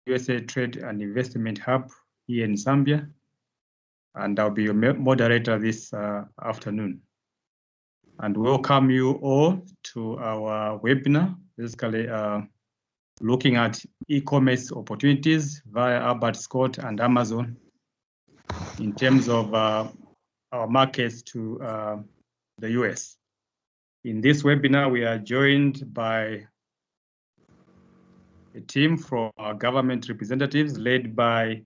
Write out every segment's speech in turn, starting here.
USA Trade and Investment Hub here in Zambia, and I'll be your moderator this afternoon. And welcome you all to our webinar, basically looking at e-commerce opportunities via Albert Scott and Amazon in terms of our markets to the US. In this webinar, we are joined by a team from our government representatives led by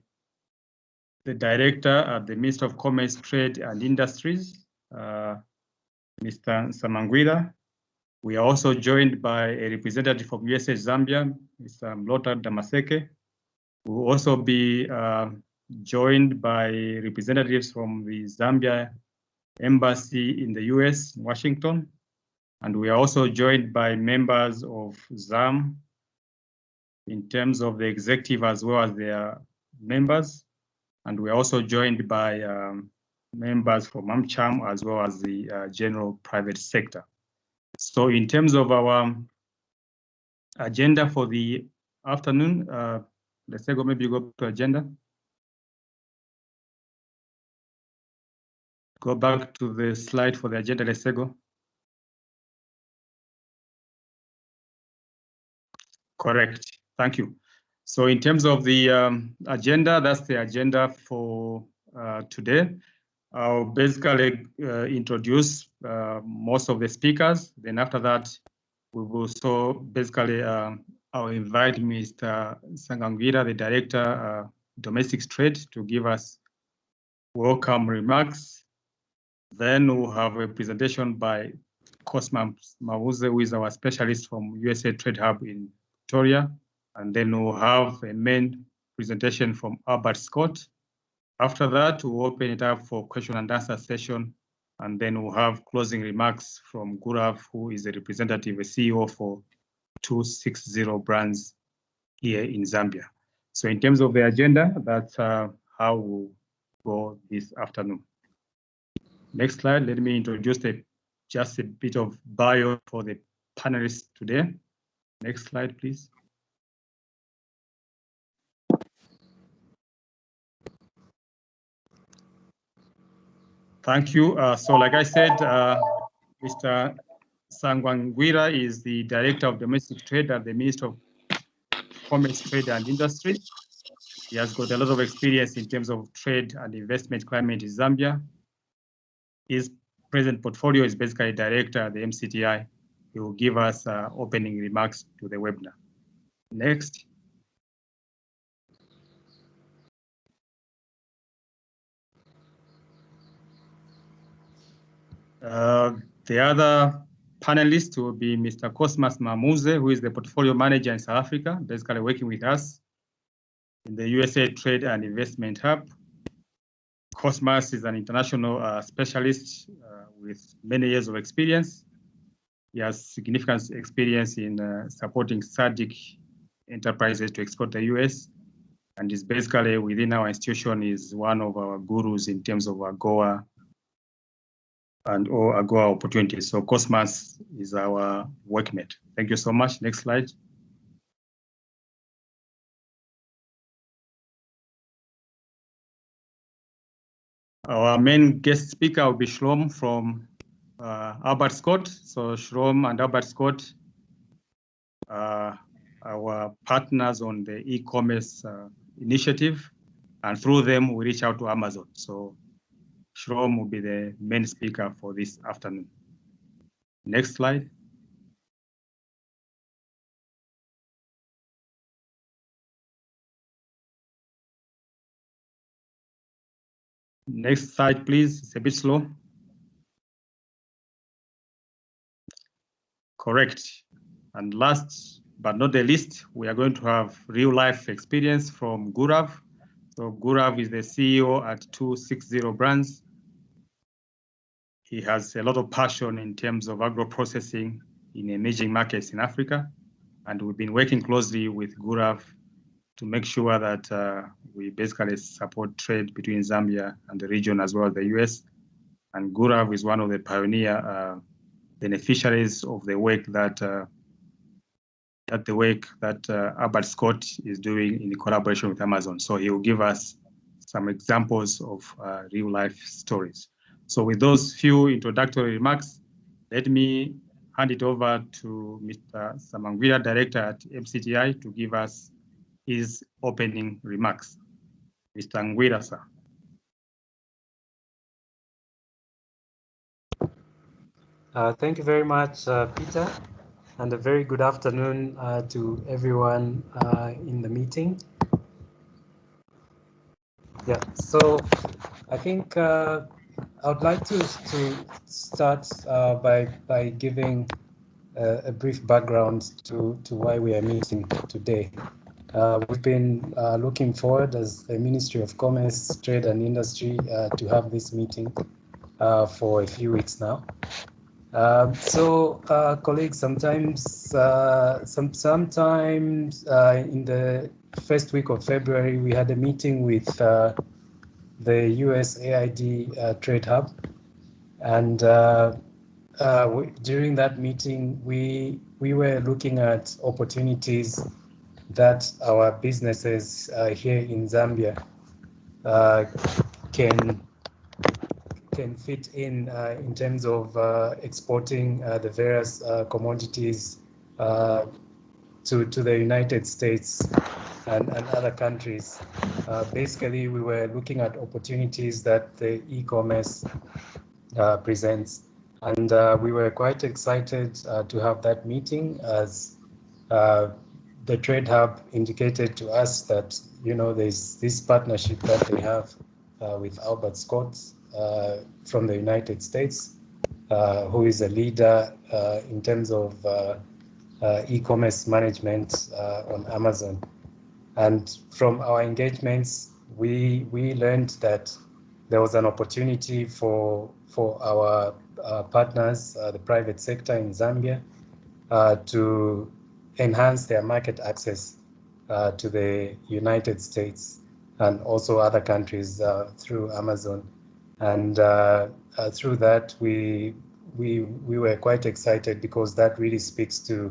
the Director at the Ministry of Commerce, Trade and Industries, Mr. Samangwira. We are also joined by a representative from USA Zambia, Mr. Mlota Damaseke. We will also be joined by representatives from the Zambia Embassy in the US, Washington. And we are also joined by members of ZAM in terms of the executive as well as their members. And we are also joined by members from AmCham as well as the general private sector. So in terms of our agenda for the afternoon, let's say maybe go to agenda. Go back to the slide for the agenda, let's go. Correct, thank you. So in terms of the agenda, that's the agenda for today. I'll basically introduce most of the speakers. Then after that, we will so basically I'll invite Mr. Samangwira, the Director Domestic Trade, to give us welcome remarks. Then we'll have a presentation by Cosmas Mawuze, who is our specialist from USA Trade Hub in Victoria. And then we'll have a main presentation from Albert Scott. After that, we'll open it up for question and answer session. And then we'll have closing remarks from Gurav, who is the representative, a CEO for 260 Brands here in Zambia. So in terms of the agenda, that's how we'll go this afternoon. Next slide, let me introduce just a bit of bio for the panelists today. Next slide, please. Thank you. So like I said, Mr. Samangwira is the Director of Domestic Trade at the Ministry of Commerce, Trade and Industry. He has got a lot of experience in terms of trade and investment climate in Zambia. His present portfolio is basically Director at the MCTI. He will give us opening remarks to the webinar. Next. The other panelist will be Mr. Cosmas Mawuze, who is the portfolio manager in South Africa, basically working with us in the USA Trade and Investment Hub. Cosmas is an international specialist with many years of experience. He has significant experience in supporting SADC enterprises to export to the US, and is basically within our institution is one of our gurus in terms of AGOA and all AGOA opportunities. So Cosmas is our workmate. Thank you so much. Next slide. Our main guest speaker will be Shlomo from Albert Scott. So Shlomo and Albert Scott are our partners on the e-commerce initiative, and through them we reach out to Amazon. So Shlomo will be the main speaker for this afternoon. Next slide. Next slide, please. It's a bit slow. Correct. And last but not the least, we are going to have real life experience from Gurav. So Gurav is the CEO at 260 Brands. He has a lot of passion in terms of agro-processing in emerging markets in Africa. And we've been working closely with Gurav to make sure that we basically support trade between Zambia and the region as well as the US. And Gurav is one of the pioneer beneficiaries of the work that at the work that Albert Scott is doing in collaboration with Amazon. So he will give us some examples of real life stories. So with those few introductory remarks, let me hand it over to Mr. Samangwira, Director at MCTI, to give us his opening remarks. Mr. Ngwira, sir. Thank you very much, Peter, and a very good afternoon to everyone in the meeting. Yeah, so I think I would like to start by giving a brief background to why we are meeting today. We've been looking forward as the Ministry of Commerce, Trade and Industry to have this meeting for a few weeks now. Colleagues, sometimes in the first week of February, we had a meeting with the USAID Trade Hub, and during that meeting, we were looking at opportunities that our businesses here in Zambia can fit in terms of exporting the various commodities to the United States and other countries. Basically, we were looking at opportunities that the e-commerce presents, and we were quite excited to have that meeting, as the Trade Hub indicated to us that, you know, there's this partnership that they have with Albert Scott from the United States, who is a leader in terms of e-commerce management on Amazon. And from our engagements, we learned that there was an opportunity for our partners, the private sector in Zambia, to enhance their market access to the United States and also other countries through Amazon. And through that, we were quite excited, because that really speaks to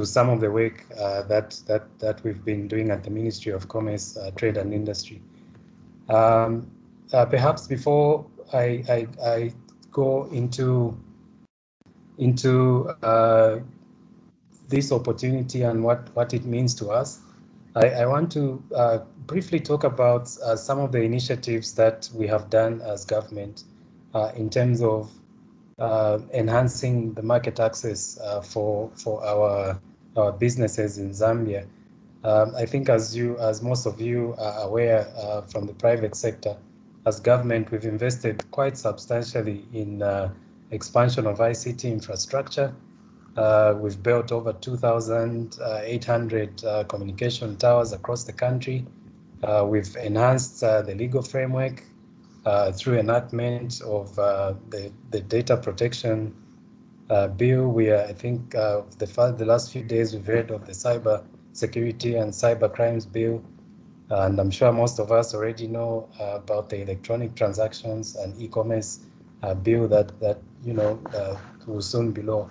some of the work that we've been doing at the Ministry of Commerce, Trade and Industry. Perhaps before I go into this opportunity and what it means to us, I want to briefly talk about some of the initiatives that we have done as government in terms of enhancing the market access for our businesses in Zambia. I think as most of you are aware from the private sector, as government, we've invested quite substantially in expansion of ICT infrastructure. We've built over 2,800 communication towers across the country. We've enhanced the legal framework through enactment of the data protection bill. We are, I think, the last few days we've heard of the cyber security and cyber crimes bill, and I'm sure most of us already know about the electronic transactions and e-commerce bill that you know will soon be law.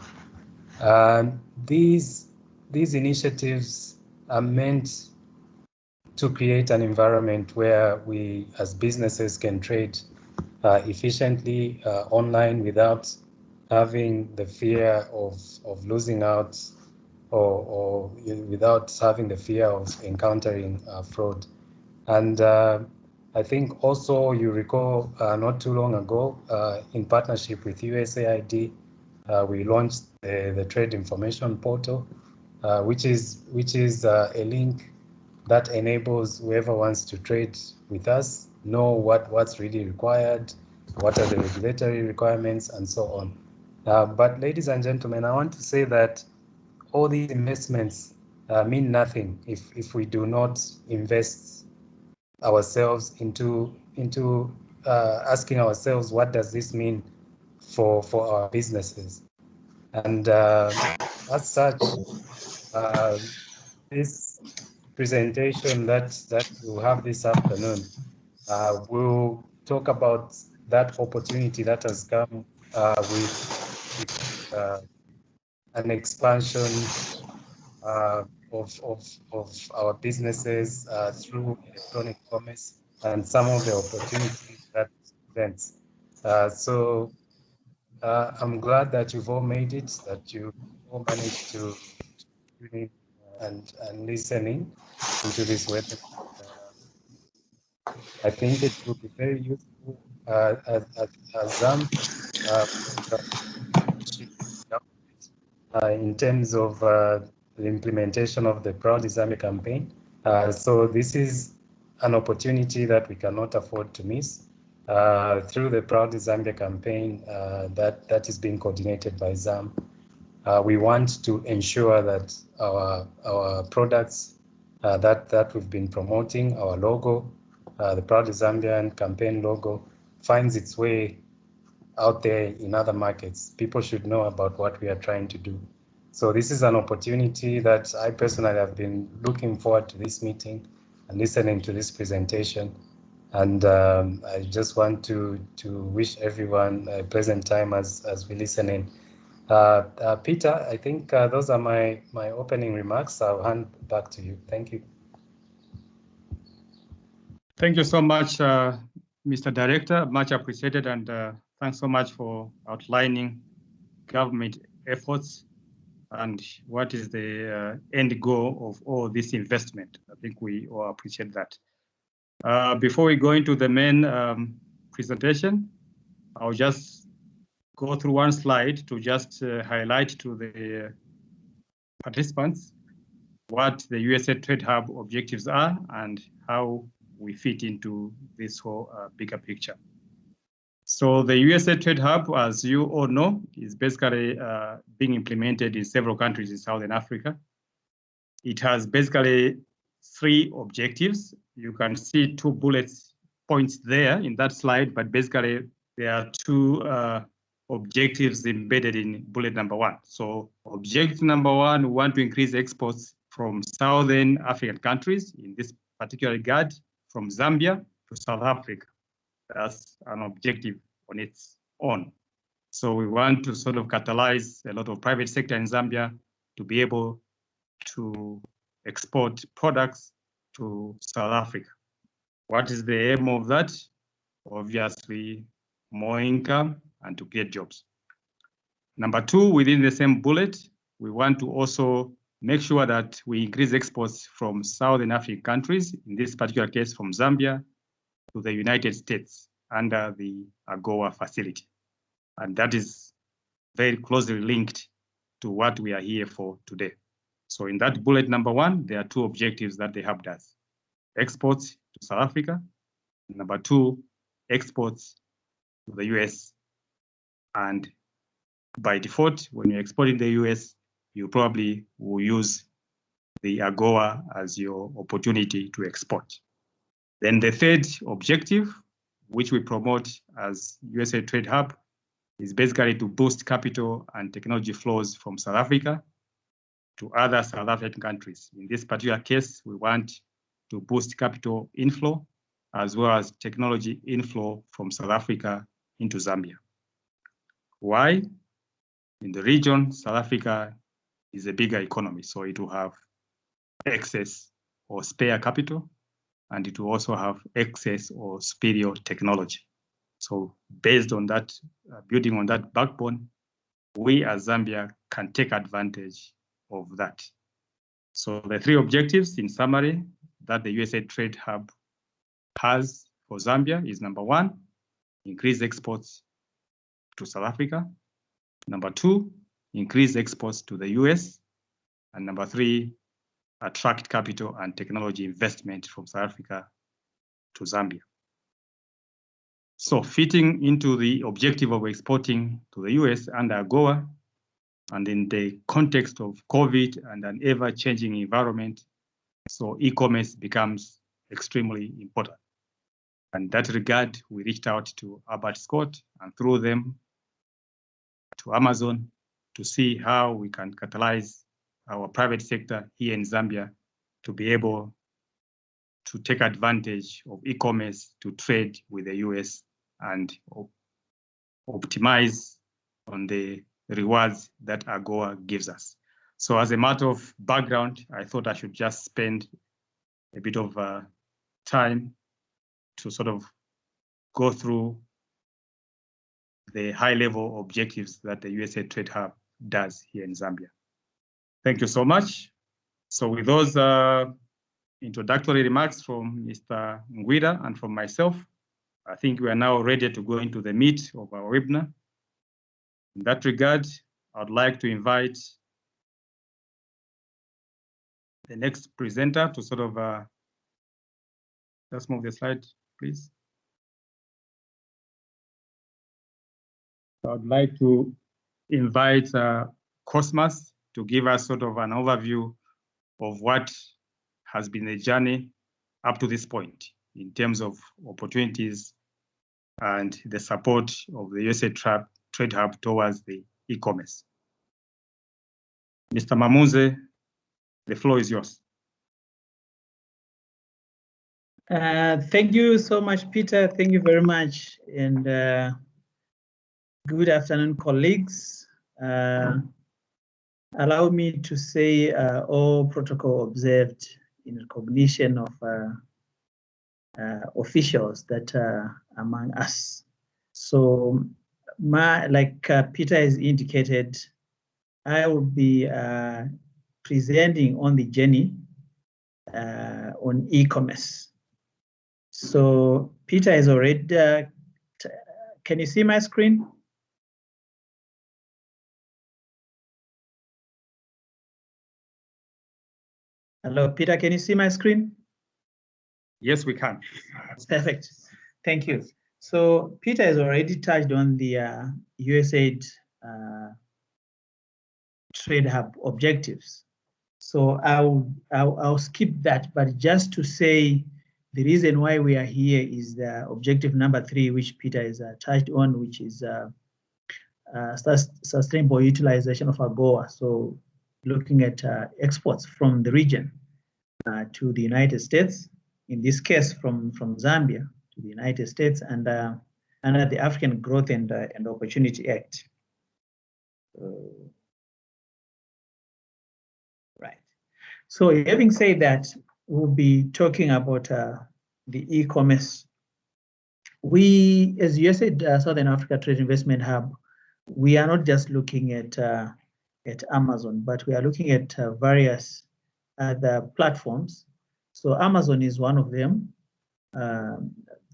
These initiatives are meant to create an environment where we as businesses can trade efficiently online without having the fear of losing out, or without having the fear of encountering fraud. And I think also you recall not too long ago, in partnership with USAID, we launched the Trade Information Portal, which is a link that enables whoever wants to trade with us know what's really required, what are the regulatory requirements, and so on. But ladies and gentlemen, I want to say that all these investments mean nothing if we do not invest ourselves into asking ourselves, what does this mean for our businesses? And as such, this presentation that we'll have this afternoon will talk about that opportunity that has come with an expansion of our businesses through electronic commerce and some of the opportunities that presents. So I'm glad that you've all made it, that you all managed to tune in and listening into this webinar. I think it will be very useful as in terms of the implementation of the Proud Zambia campaign. So this is an opportunity that we cannot afford to miss. Through the Proud Zambia campaign that is being coordinated by ZAM, we want to ensure that our products that we've been promoting, our logo, the Proud Zambian campaign logo, finds its way out there in other markets. People should know about what we are trying to do. So this is an opportunity that I personally have been looking forward to this meeting and listening to this presentation. And I just want to wish everyone a pleasant time as we listen in. Peter, I think those are my opening remarks. I'll hand back to you. Thank you. Thank you so much, Mr. Director. Much appreciated, and thanks so much for outlining government efforts and what is the end goal of all this investment. I think we all appreciate that. Before we go into the main presentation, I'll just go through one slide to just highlight to the participants what the USA Trade Hub objectives are and how we fit into this whole bigger picture. So the USA Trade Hub, as you all know, is basically being implemented in several countries in Southern Africa. It has basically 3 objectives. You can see 2 bullet points there in that slide, but basically there are 2 objectives embedded in bullet number 1. So objective number 1, we want to increase exports from Southern African countries, in this particular regard, from Zambia to South Africa. That's an objective on its own. So we want to sort of catalyze a lot of private sector in Zambia to be able to export products to South Africa. What is the aim of that? Obviously, more income and to create jobs. Number 2, within the same bullet, we want to also make sure that we increase exports from Southern African countries, in this particular case from Zambia to the United States under the AGOA facility. And that is very closely linked to what we are here for today. So in that bullet number 1, there are 2 objectives that the hub does. Exports to South Africa. Number 2, exports to the US. And by default, when you're exporting to the US, you probably will use the AGOA as your opportunity to export. Then the 3rd objective, which we promote as USA Trade Hub, is basically to boost capital and technology flows from South Africa to other South African countries. In this particular case, we want to boost capital inflow as well as technology inflow from South Africa into Zambia. Why? In the region, South Africa is a bigger economy, so it will have excess or spare capital, and it will also have excess or superior technology. So based on that, building on that backbone, we as Zambia can take advantage of that. So the 3 objectives, in summary, that the USA Trade Hub has for Zambia is number 1, increase exports to South Africa. Number 2, increase exports to the US. And number 3, attract capital and technology investment from South Africa to Zambia. So fitting into the objective of exporting to the US under AGOA, and in the context of COVID and an ever-changing environment, so e-commerce becomes extremely important. And in that regard, we reached out to Albert Scott and through them to Amazon to see how we can catalyze our private sector here in Zambia to be able to take advantage of e-commerce to trade with the US and optimize on the rewards that AGOA gives us. So as a matter of background, I thought I should just spend a bit of time to sort of go through the high-level objectives that the USA Trade Hub does here in Zambia. Thank you so much. So with those introductory remarks from Mr. Ngwida and from myself, I think we are now ready to go into the meat of our webinar. In that regard, I'd like to invite the next presenter to sort of, let's move the slide, please. I'd like to invite Cosmas to give us sort of an overview of what has been the journey up to this point in terms of opportunities and the support of the USA Trade Hub towards the e-commerce. Mr. Mamuze, the floor is yours. Thank you so much, Peter. Thank you very much. And good afternoon, colleagues. Allow me to say all protocol observed in recognition of officials that are among us. So, like Peter has indicated, I will be presenting on the journey on e-commerce. So Peter has already, can you see my screen? Hello, Peter, can you see my screen? Yes, we can. Perfect, thank you. So Peter has already touched on the USAID Trade Hub objectives. So I'll skip that, but just to say the reason why we are here is the objective number 3, which Peter has touched on, which is sustainable utilization of AGOA. So looking at exports from the region to the United States, in this case from Zambia to the United States, and under the African Growth and Opportunity Act. Right. So having said that, we'll be talking about the e-commerce. We, as USAID Southern Africa Trade Investment Hub, we are not just looking at Amazon, but we are looking at various other platforms. So Amazon is one of them.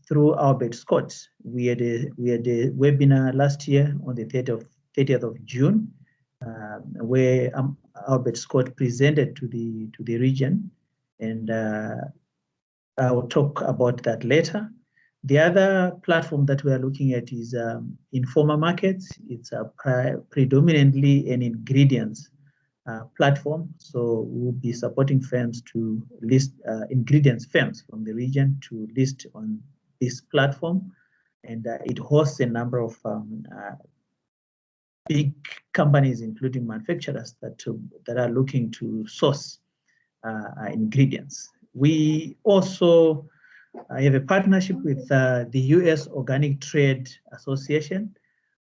Through Albert Scott, we had a webinar last year on the 30th of June, where Albert Scott presented to the region, and I will talk about that later. The other platform that we are looking at is Informal Markets. It's predominantly an ingredients platform. So we'll be supporting firms to list ingredients firms from the region to list on this platform, and it hosts a number of big companies, including manufacturers that are looking to source ingredients. We also have a partnership with the US Organic Trade Association,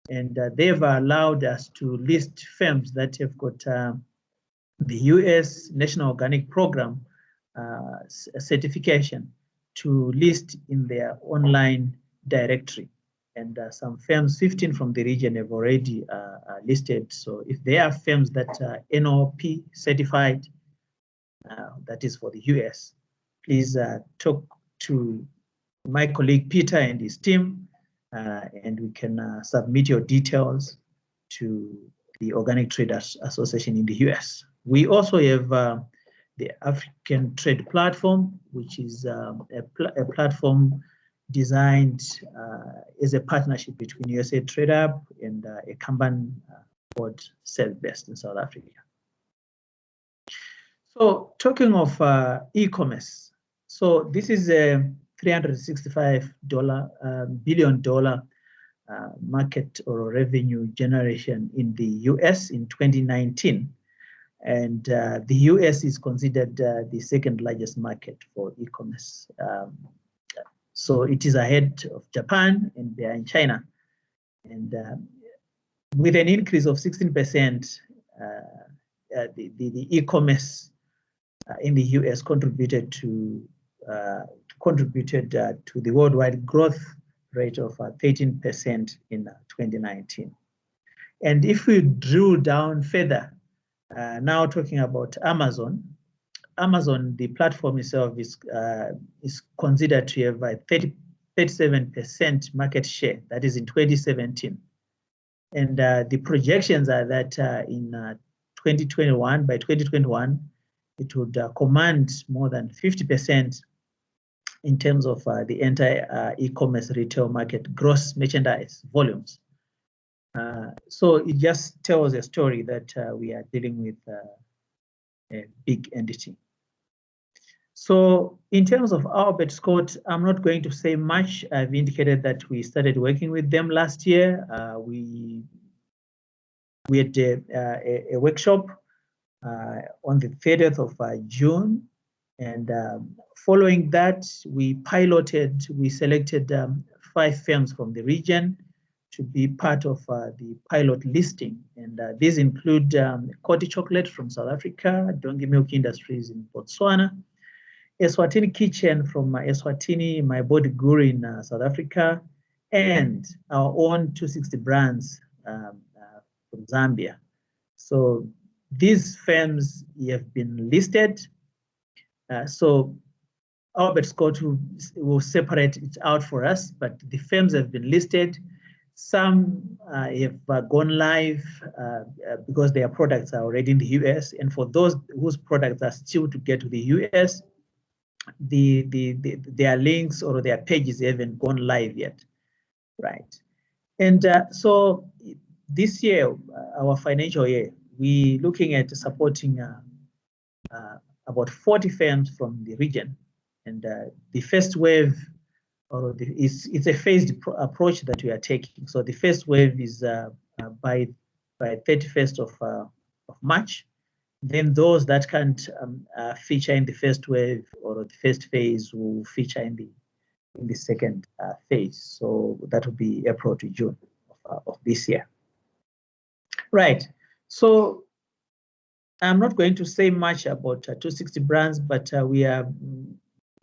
and they've allowed us to list firms that have got the US National Organic Program certification to list in their online directory. And some firms, 15 from the region, have already listed. So if there are firms that are NOP certified, that is for the US, please talk to my colleague Peter and his team, and we can submit your details to the Organic Trade Association in the US. We also have the African Trade Platform, which is a platform designed as a partnership between USA Trade Hub and a company called Self-Based in South Africa. So talking of e-commerce, so this is a $365 billion market or revenue generation in the US in 2019. And the US is considered the second largest market for e-commerce. So it is ahead of Japan and behind China. And with an increase of 16% the e-commerce in the US contributed to the worldwide growth rate of 13% in 2019. And if we drill down further, now talking about Amazon, the platform itself is considered to have a 37% market share. That is in 2017. And the projections are that in 2021, by 2021, it would command more than 50% in terms of the entire e-commerce retail market gross merchandise volumes. So it just tells a story that we are dealing with a big entity. So in terms of Albert Scott, I'm not going to say much. I've indicated that we started working with them last year. We had a workshop on the 30th of June. And following that, we selected 5 firms from the region to be part of the pilot listing. And these include Coty Chocolate from South Africa, Dongi Milk Industries in Botswana, Eswatini Kitchen from Eswatini, My Body Guru in South Africa, and our own 260 brands from Zambia. So these firms have been listed. So Albert Scott will separate it out for us, but the firms have been listed. Some have gone live because their products are already in the US, and for those whose products are still to get to the US, their links or their pages haven't gone live yet, right? And so this year, our financial year, we're looking at supporting about 40 firms from the region, and the first wave, or it's a phased approach that we are taking. So the first wave is by 31st of March. Then those that can't feature in the first wave or the first phase will feature in the second phase. So that will be April to June of this year. Right. So I'm not going to say much about 260 brands, but we are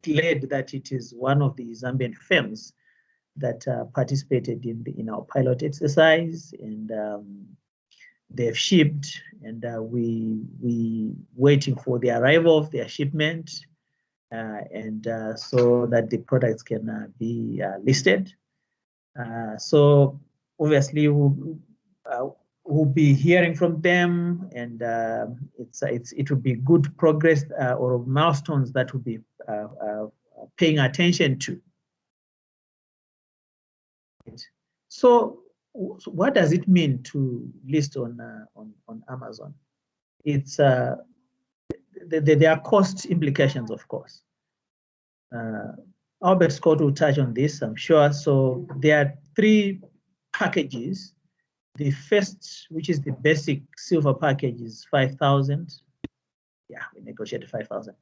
glad that it is one of the Zambian firms that participated in our pilot exercise, and they've shipped, and we waiting for the arrival of their shipment, and so that the products can be listed. So obviously we'll be hearing from them, and it will be good progress or milestones that we'll be paying attention to. So what does it mean to list on Amazon? It's there are cost implications, of course. Albert Scott will touch on this, I'm sure. So there are 3 packages. The first, which is the basic silver package, is 5,000. Yeah, we negotiated 5,000.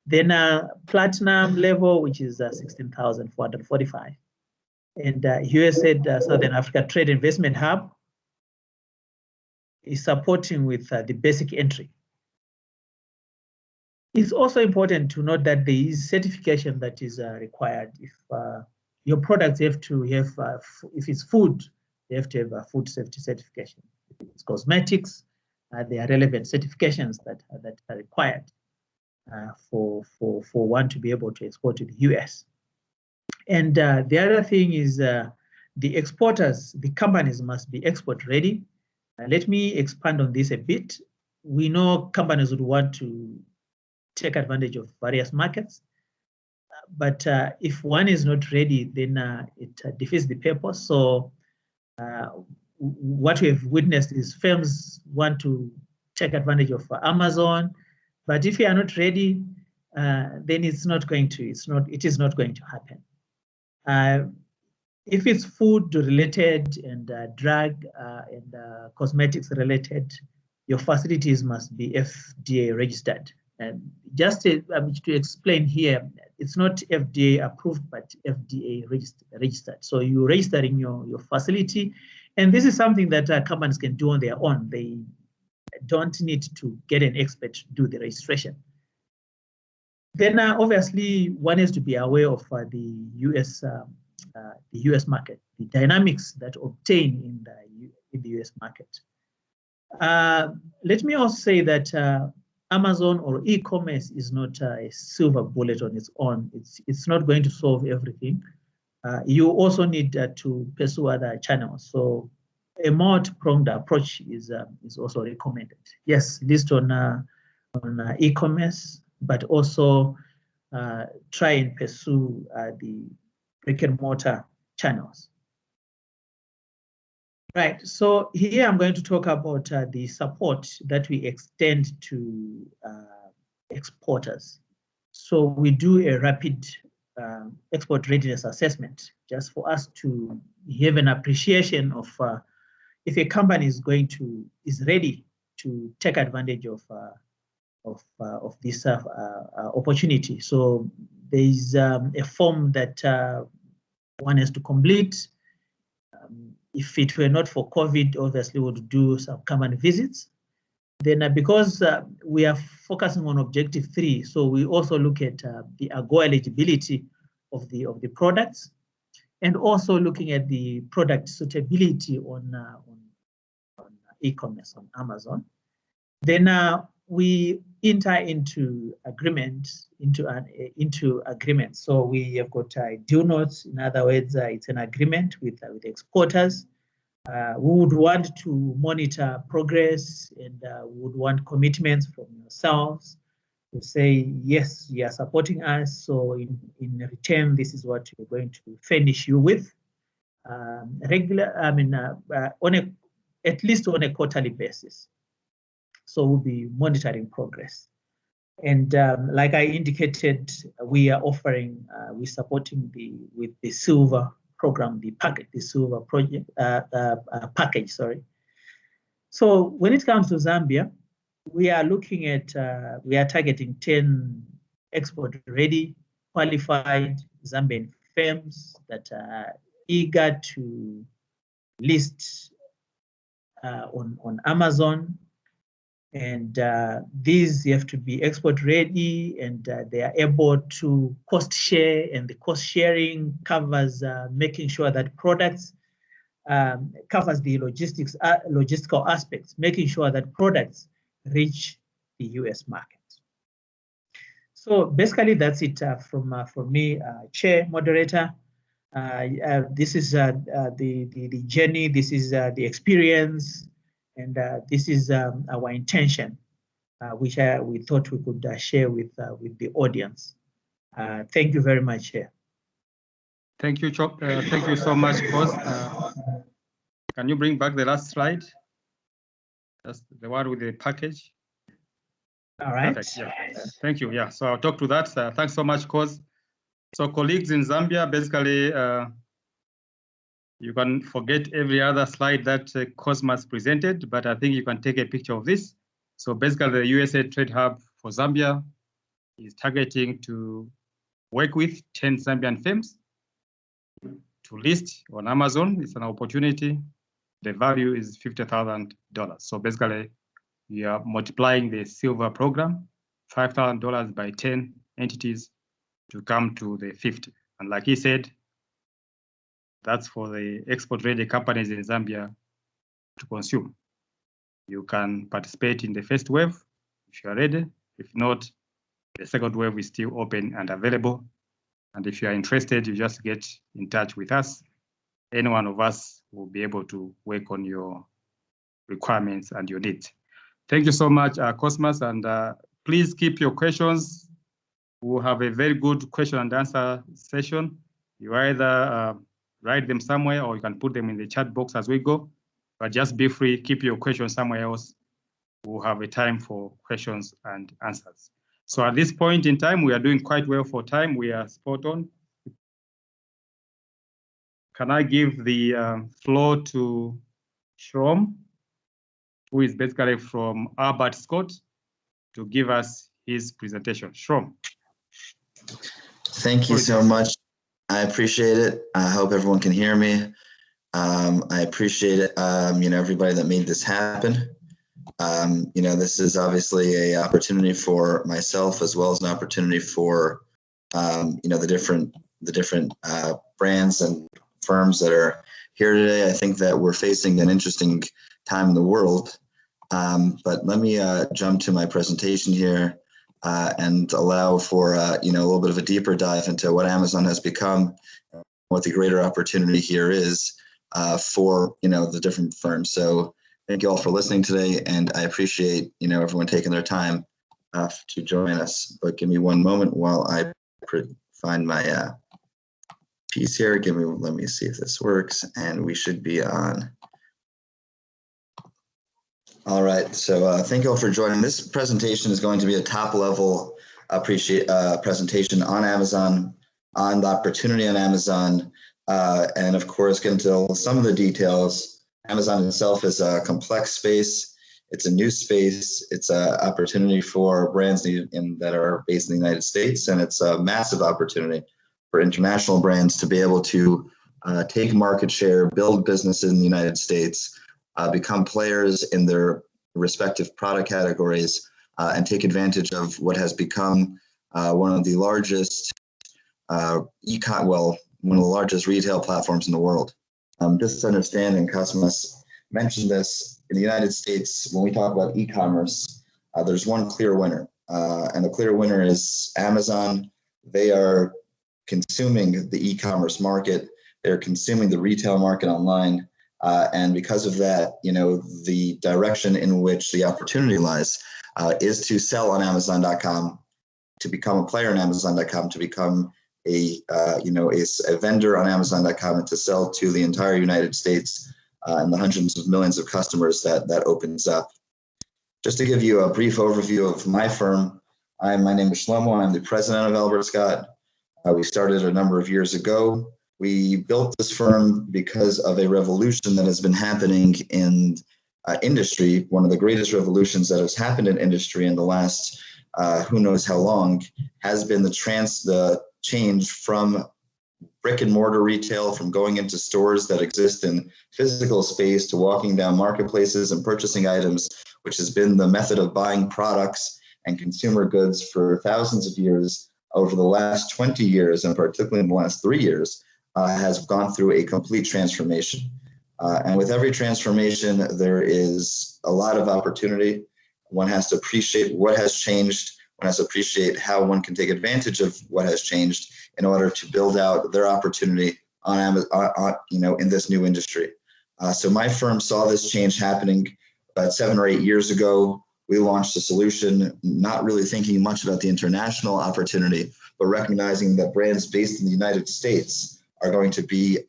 Then platinum level, which is 16,445. And USAID Southern Africa Trade Investment Hub is supporting with the basic entry. It's also important to note that there is certification that is required. If your products have to have, if it's food, they have to have a food safety certification. If it's cosmetics, there are relevant certifications that are required for one to be able to export to the US. And the other thing is the exporters, the companies must be export ready. Let me expand on this a bit. We know companies would want to take advantage of various markets, but if one is not ready, then it defeats the purpose. So what we have witnessed is firms want to take advantage of Amazon, but if you are not ready, then it is not going to happen. If it's food related and drug and cosmetics related, your facilities must be FDA registered. And just to explain here, it's not FDA approved, but FDA registered. So you register in your facility, and this is something that companies can do on their own. don't need to get an expert to do the registration. Then obviously one has to be aware of the US market, the dynamics that obtain in the US market. Let me also say that Amazon or e-commerce is not a silver bullet on its own. It's not going to solve everything. You also need to pursue other channels. So a multi-pronged approach is also recommended. Yes, list on e-commerce, but also try and pursue the brick and mortar channels. Right, so here I'm going to talk about the support that we extend to exporters. So we do a rapid export readiness assessment just for us to have an appreciation of if a company is ready to take advantage of this opportunity. So there is a form that one has to complete. If it were not for COVID, obviously we would do some company visits. Then because we are focusing on objective 3, so we also look at the AGOA eligibility of the products, and also looking at the product suitability on e-commerce on Amazon. Then we enter into agreements, into agreements. So we have got deal notes. In other words, it's an agreement with exporters. We would want to monitor progress, and we would want commitments from yourselves to say, yes, you are supporting us. So in return, this is what we're going to furnish you with. At least on a quarterly basis. So we'll be monitoring progress. And like I indicated, we are offering, we're supporting with the silver program, the silver project package, sorry. So when it comes to Zambia, we are looking at, we are targeting 10 export-ready, qualified Zambian firms that are eager to list on Amazon. And these have to be export ready, and they are able to cost share, and the cost sharing covers making sure that products covers the logistical aspects, making sure that products reach the US market. So basically that's it from me, Chair, Moderator. This is the journey, this is the experience, and this is our intention, which we thought we could share with the audience. Thank you very much, Chair. Thank you, Chop. Thank you so much, Kos. Can you bring back the last slide? That's the one with the package. All right. Perfect. Yeah. Thank you. Yeah. So I'll talk to that. Thanks so much, Kos. So colleagues in Zambia, basically, you can forget every other slide that Cosmas presented, but I think you can take a picture of this. So basically, the USA Trade Hub for Zambia is targeting to work with 10 Zambian firms to list on Amazon. It's an opportunity. The value is $50,000. So basically, we are multiplying the silver program, $5,000 by 10 entities to come to the 50. And like he said, that's for the export-ready companies in Zambia to consume. You can participate in the first wave if you are ready. If not, the second wave is still open and available. And if you are interested, you just get in touch with us. Any one of us will be able to work on your requirements and your needs. Thank you so much, Cosmas, and please keep your questions. We'll have a very good question and answer session. You either write them somewhere, or you can put them in the chat box as we go, but just be free, keep your questions somewhere else. We'll have a time for questions and answers. So at this point in time, we are doing quite well for time. We are spot on. Can I give the floor to Shrom, who is basically from Albert Scott, to give us his presentation. Shrom. Thank you so much. I appreciate it. I hope everyone can hear me. I appreciate it, everybody that made this happen. This is obviously an opportunity for myself as well as an opportunity for, the different brands and firms that are here today. I think that we're facing an interesting time in the world. But let me jump to my presentation here and allow for a little bit of a deeper dive into what Amazon has become, what the greater opportunity here is for the different firms. So thank you all for listening today, and I appreciate everyone taking their time to join us. But give me one moment while I find my piece here. Let me see if this works, and we should be on. All right, so thank you all for joining. This presentation is going to be a top-level presentation on Amazon, on the opportunity on Amazon, and of course get into some of the details. Amazon itself is a complex space. It's a new space. It's an opportunity for brands that are based in the United States, and it's a massive opportunity for international brands to be able to take market share, build businesses in the United States, become players in their respective product categories, and take advantage of what has become one of the largest one of the largest retail platforms in the world. Just to understand, and Cosmas mentioned this, in the United States, when we talk about e-commerce, there's one clear winner, and the clear winner is Amazon. They are consuming the e-commerce market. They're consuming the retail market online. And because of that, the direction in which the opportunity lies is to sell on Amazon.com, to become a player on Amazon.com, to become a vendor on Amazon.com, and to sell to the entire United States and the hundreds of millions of customers that opens up. Just to give you a brief overview of my firm, my name is Shlomo. I'm the president of Albert Scott. We started a number of years ago. We built this firm because of a revolution that has been happening in industry. One of the greatest revolutions that has happened in industry in the last who knows how long has been the change from brick and mortar retail, from going into stores that exist in physical space, to walking down marketplaces and purchasing items, which has been the method of buying products and consumer goods for thousands of years. Over the last 20 years, and particularly in the last 3 years, has gone through a complete transformation. And with every transformation, there is a lot of opportunity. One has to appreciate what has changed. One has to appreciate how one can take advantage of what has changed in order to build out their opportunity on Amazon, in this new industry. So my firm saw this change happening about 7 or 8 years ago. We launched a solution, not really thinking much about the international opportunity, but recognizing that brands based in the United States are going to be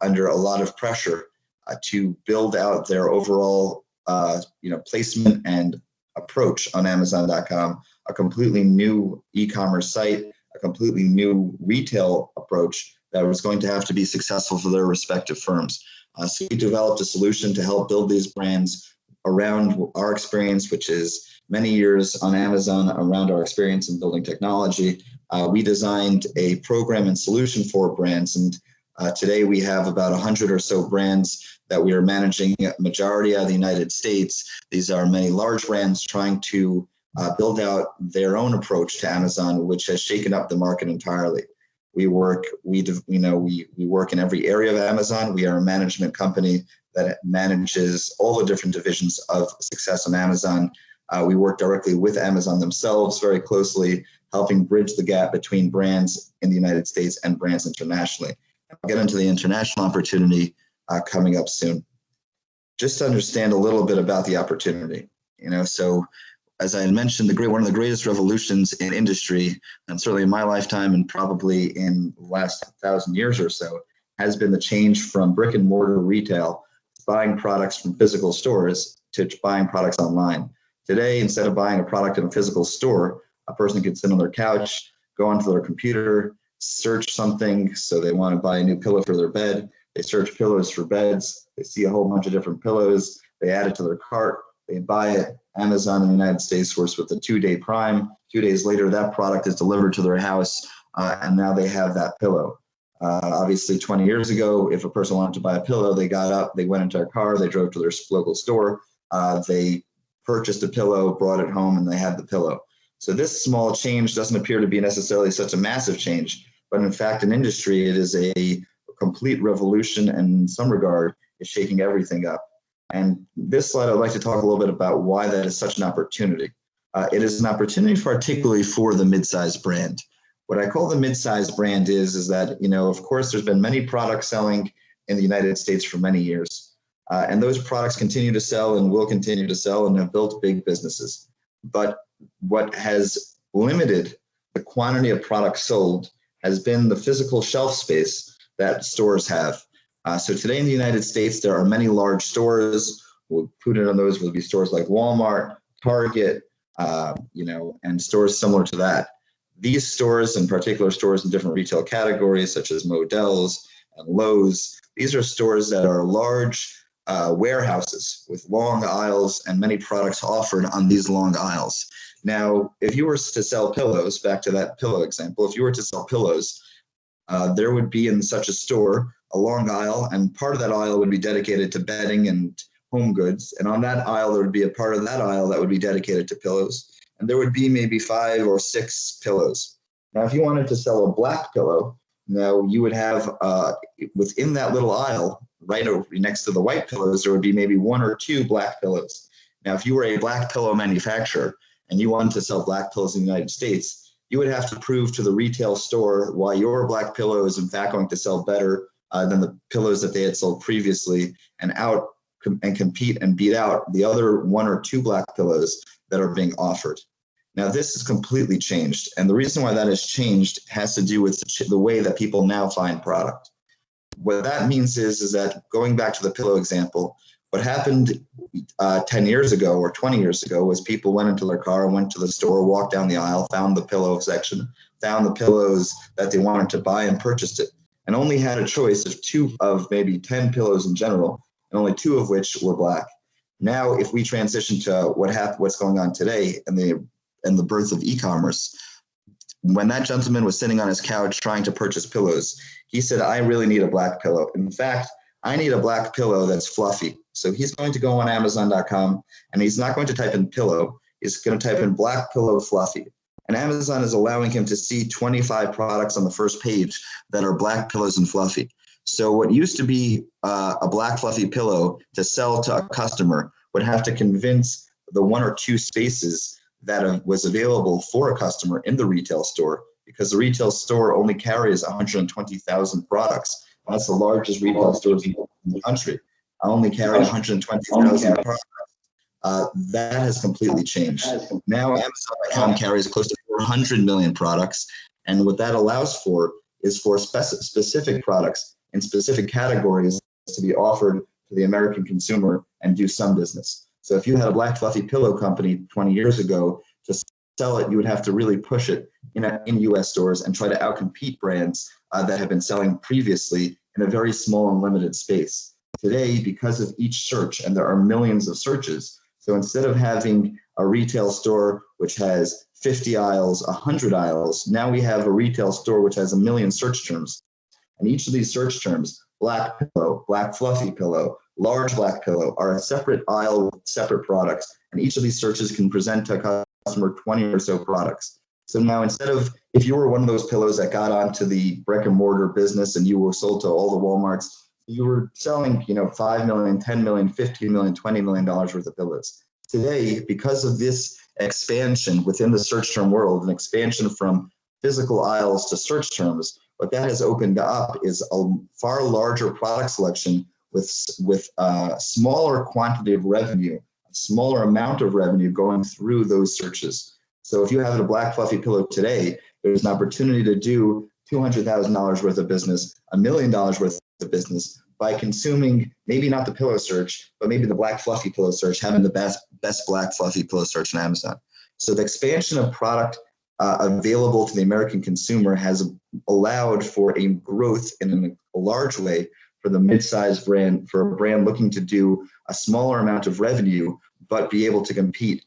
under a lot of pressure to build out their overall placement and approach on Amazon.com, a completely new e-commerce site, a completely new retail approach that was going to have to be successful for their respective firms. So we developed a solution to help build these brands around our experience, which is many years on Amazon, around our experience in building technology. We designed a program and solution for brands, and today we have about 100 or so brands that we are managing, majority out of the United States. These are many large brands trying to build out their own approach to Amazon, which has shaken up the market entirely. We work in every area of Amazon. We are a management company that manages all the different divisions of success on Amazon. We work directly with Amazon themselves very closely, helping bridge the gap between brands in the United States and brands internationally. I'll get into the international opportunity coming up soon. Just to understand a little bit about the opportunity, so as I mentioned, one of the greatest revolutions in industry, and certainly in my lifetime and probably in the last 1,000 years or so, has been the change from brick and mortar retail, buying products from physical stores, to buying products online. Today, instead of buying a product in a physical store, a person can sit on their couch, go onto their computer, search something. So they want to buy a new pillow for their bed. They search pillows for beds. They see a whole bunch of different pillows. They add it to their cart. They buy it. Amazon in the United States works with a 2-day Prime. 2 days later, that product is delivered to their house, and now they have that pillow. Obviously, 20 years ago, if a person wanted to buy a pillow, they got up, they went into a car, they drove to their local store, they purchased a pillow, brought it home, and they had the pillow. So this small change doesn't appear to be necessarily such a massive change, but in fact, in industry, it is a complete revolution, and in some regard, is shaking everything up. And this slide, I'd like to talk a little bit about why that is such an opportunity. It is an opportunity particularly for the mid-size brand. What I call the mid-size brand is that, you know, of course, there's been many products selling in the United States for many years. And those products continue to sell and will continue to sell and have built big businesses. But what has limited the quantity of products sold has been the physical shelf space that stores have. So today in the United States, there are many large stores. We'll put it on those will be stores like Walmart, Target, you know, and stores similar to that. These stores, in particular stores in different retail categories, such as Modell's and Lowe's, these are stores that are large warehouses with long aisles and many products offered on these long aisles. Now, if you were to sell pillows, back to that pillow example, if you were to sell pillows, there would be in such a store a long aisle, and part of that aisle would be dedicated to bedding and home goods. And on that aisle, there would be a part of that aisle that would be dedicated to pillows. And there would be maybe 5 or 6 pillows. Now, if you wanted to sell a black pillow, now you would have within that little aisle, right over next to the white pillows, there would be maybe 1 or 2 black pillows. Now, if you were a black pillow manufacturer and you wanted to sell black pillows in the United States, you would have to prove to the retail store why your black pillow is in fact going to sell better than the pillows that they had sold previously, and compete and beat out the other 1 or 2 black pillows that are being offered. Now, this has completely changed. And the reason why that has changed has to do with the way that people now find product. What that means is that going back to the pillow example, what happened 10 years ago or 20 years ago was people went into their car, went to the store, walked down the aisle, found the pillow section, found the pillows that they wanted to buy and purchased it, and only had a choice of 2 of maybe 10 pillows in general, and only 2 of which were black. Now, if we transition to what's going on today and the birth of e-commerce, when that gentleman was sitting on his couch trying to purchase pillows, he said, I really need a black pillow. In fact, I need a black pillow that's fluffy. So he's going to go on Amazon.com and he's not going to type in pillow. He's going to type in black pillow fluffy. And Amazon is allowing him to see 25 products on the first page that are black pillows and fluffy. So what used to be a black fluffy pillow to sell to a customer would have to convince the 1 or 2 spaces that was available for a customer in the retail store, because the retail store only carries 120,000 products. That's the largest retail stores in the country. I only carry 120,000 products. That has completely changed. Now Amazon.com carries close to 400 million products, and what that allows for is for specific products in specific categories to be offered to the American consumer and do some business. So if you had a black fluffy pillow company 20 years ago, to sell it, you would have to really push it in US stores and try to outcompete brands that have been selling previously in a very small and limited space. Today, because of each search, and there are millions of searches, so instead of having a retail store which has 50 aisles, 100 aisles, now we have a retail store which has 1 million search terms. And each of these search terms, black pillow, black fluffy pillow, large black pillow, are a separate aisle with separate products. And each of these searches can present to a customer 20 or so products. So now instead of, if you were one of those pillows that got onto the brick and mortar business and you were sold to all the Walmarts, you were selling, you know, 5 million, 10 million, 15 million, $20 million worth of pillows. Today, because of this expansion within the search term world, an expansion from physical aisles to search terms, what that has opened up is a far larger product selection with a smaller quantity of revenue, a smaller amount of revenue going through those searches. So if you have a black fluffy pillow today, there's an opportunity to do $200,000 worth of business, $1 million worth of business by consuming maybe not the pillow search, but maybe the black fluffy pillow search, having the best black fluffy pillow search on Amazon. So the expansion of product available to the American consumer has allowed for a growth in a large way for the mid-sized brand, for a brand looking to do a smaller amount of revenue, but be able to compete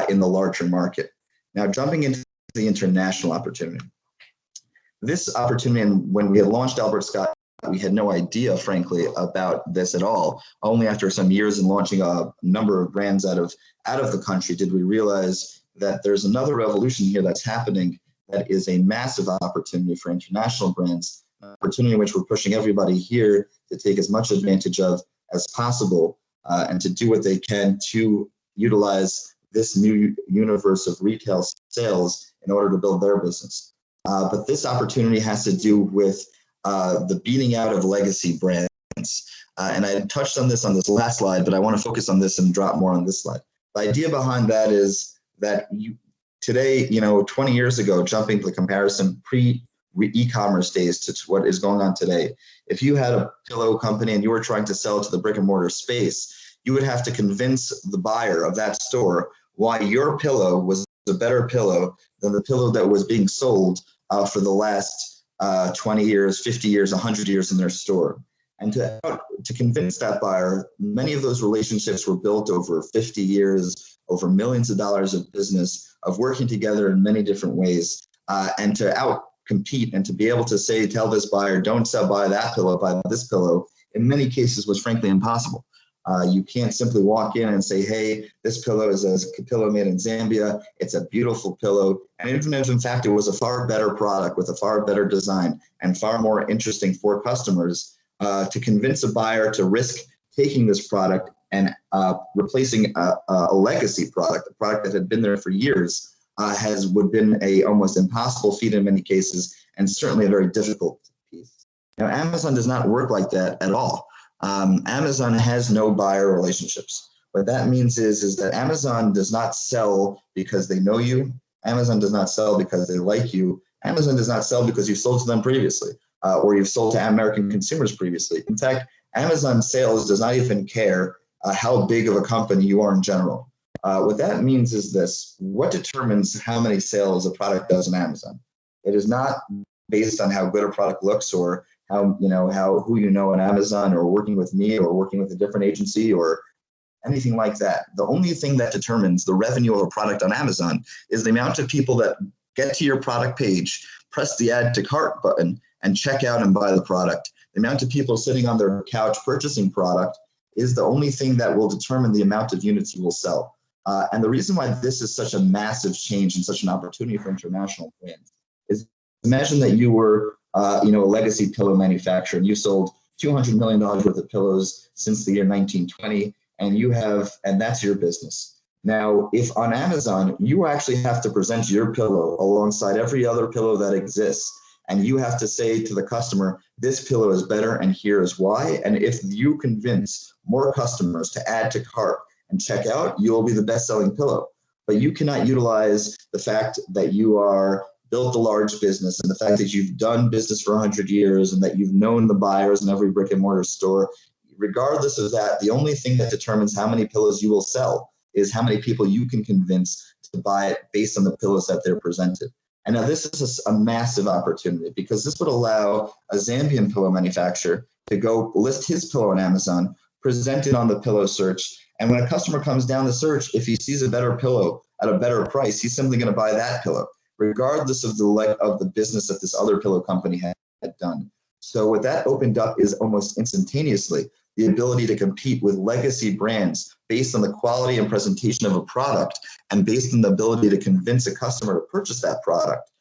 in the larger market. Now, jumping into the international opportunity. This opportunity, and when we had launched Albert Scott we had no idea, frankly, about this at all. Only after some years in launching a number of brands out of the country did we realize that there's another revolution here that's happening that is a massive opportunity for international brands, an opportunity in which we're pushing everybody here to take as much advantage of as possible and to do what they can to utilize this new universe of retail sales in order to build their business. But this opportunity has to do with the beating out of legacy brands. And I touched on this last slide, but I want to focus on this and drop more on this slide. The idea behind that is that today, 20 years ago, jumping to the comparison pre-e-commerce days to what is going on today, if you had a pillow company and you were trying to sell to the brick and mortar space, you would have to convince the buyer of that store why your pillow was a better pillow than the pillow that was being sold for the last 20 years, 50 years, 100 years in their store. And to convince that buyer, many of those relationships were built over 50 years, over millions of dollars of business, of working together in many different ways, and to out-compete and to be able to tell this buyer, don't buy that pillow, buy this pillow, in many cases was frankly impossible. You can't simply walk in and say, hey, this pillow is a pillow made in Zambia. It's a beautiful pillow. And even if in fact it was a far better product with a far better design and far more interesting for customers, to convince a buyer to risk taking this product and replacing a legacy product, a product that had been there for years, would been a almost impossible feat in many cases, and certainly a very difficult piece. Now, Amazon does not work like that at all. Amazon has no buyer relationships. What that means is that Amazon does not sell because they know you. Amazon does not sell because they like you. Amazon does not sell because you've sold to them previously, or you've sold to American consumers previously. In fact, Amazon sales does not even care how big of a company you are in general. What that means is this: what determines how many sales a product does in Amazon? It is not based on how good a product looks or who you know on Amazon or working with me or working with a different agency or anything like that. The only thing that determines the revenue of a product on Amazon is the amount of people that get to your product page, press the add to cart button, and check out and buy the product. The amount of people sitting on their couch purchasing product is the only thing that will determine the amount of units you will sell. And the reason why this is such a massive change and such an opportunity for international brands is, imagine that you were a legacy pillow manufacturer and you sold $200 million worth of pillows since the year 1920, and that's your business. Now, if on Amazon, you actually have to present your pillow alongside every other pillow that exists, and you have to say to the customer, this pillow is better and here is why. And if you convince more customers to add to cart and check out, you'll be the best-selling pillow. But you cannot utilize the fact that you are built a large business and the fact that you've done business for 100 years and that you've known the buyers in every brick and mortar store. Regardless of that, the only thing that determines how many pillows you will sell is how many people you can convince to buy it based on the pillows that they're presented. And now this is a massive opportunity because this would allow a Zambian pillow manufacturer to go list his pillow on Amazon, present it on the pillow search, and when a customer comes down the search, if he sees a better pillow at a better price, he's simply going to buy that pillow, regardless of the business that this other pillow company had done. So what that opened up is almost instantaneously the ability to compete with legacy brands based on the quality and presentation of a product and based on the ability to convince a customer to purchase that product.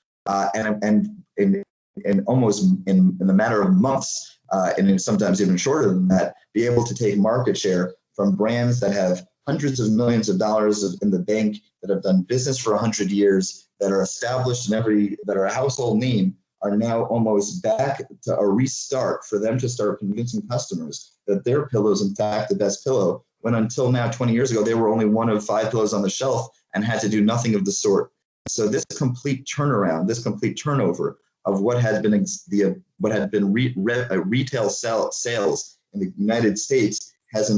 And almost in the matter of months, and sometimes even shorter than that, be able to take market share from brands that have hundreds of millions of dollars in the bank, that have done business for 100 years, that are established that are a household name, are now almost back to a restart for them to start convincing customers that their pillow is in fact the best pillow, when until now, 20 years ago, they were only one of 5 pillows on the shelf and had to do nothing of the sort. So this complete turnaround, this complete turnover of what had been retail sales in the United States is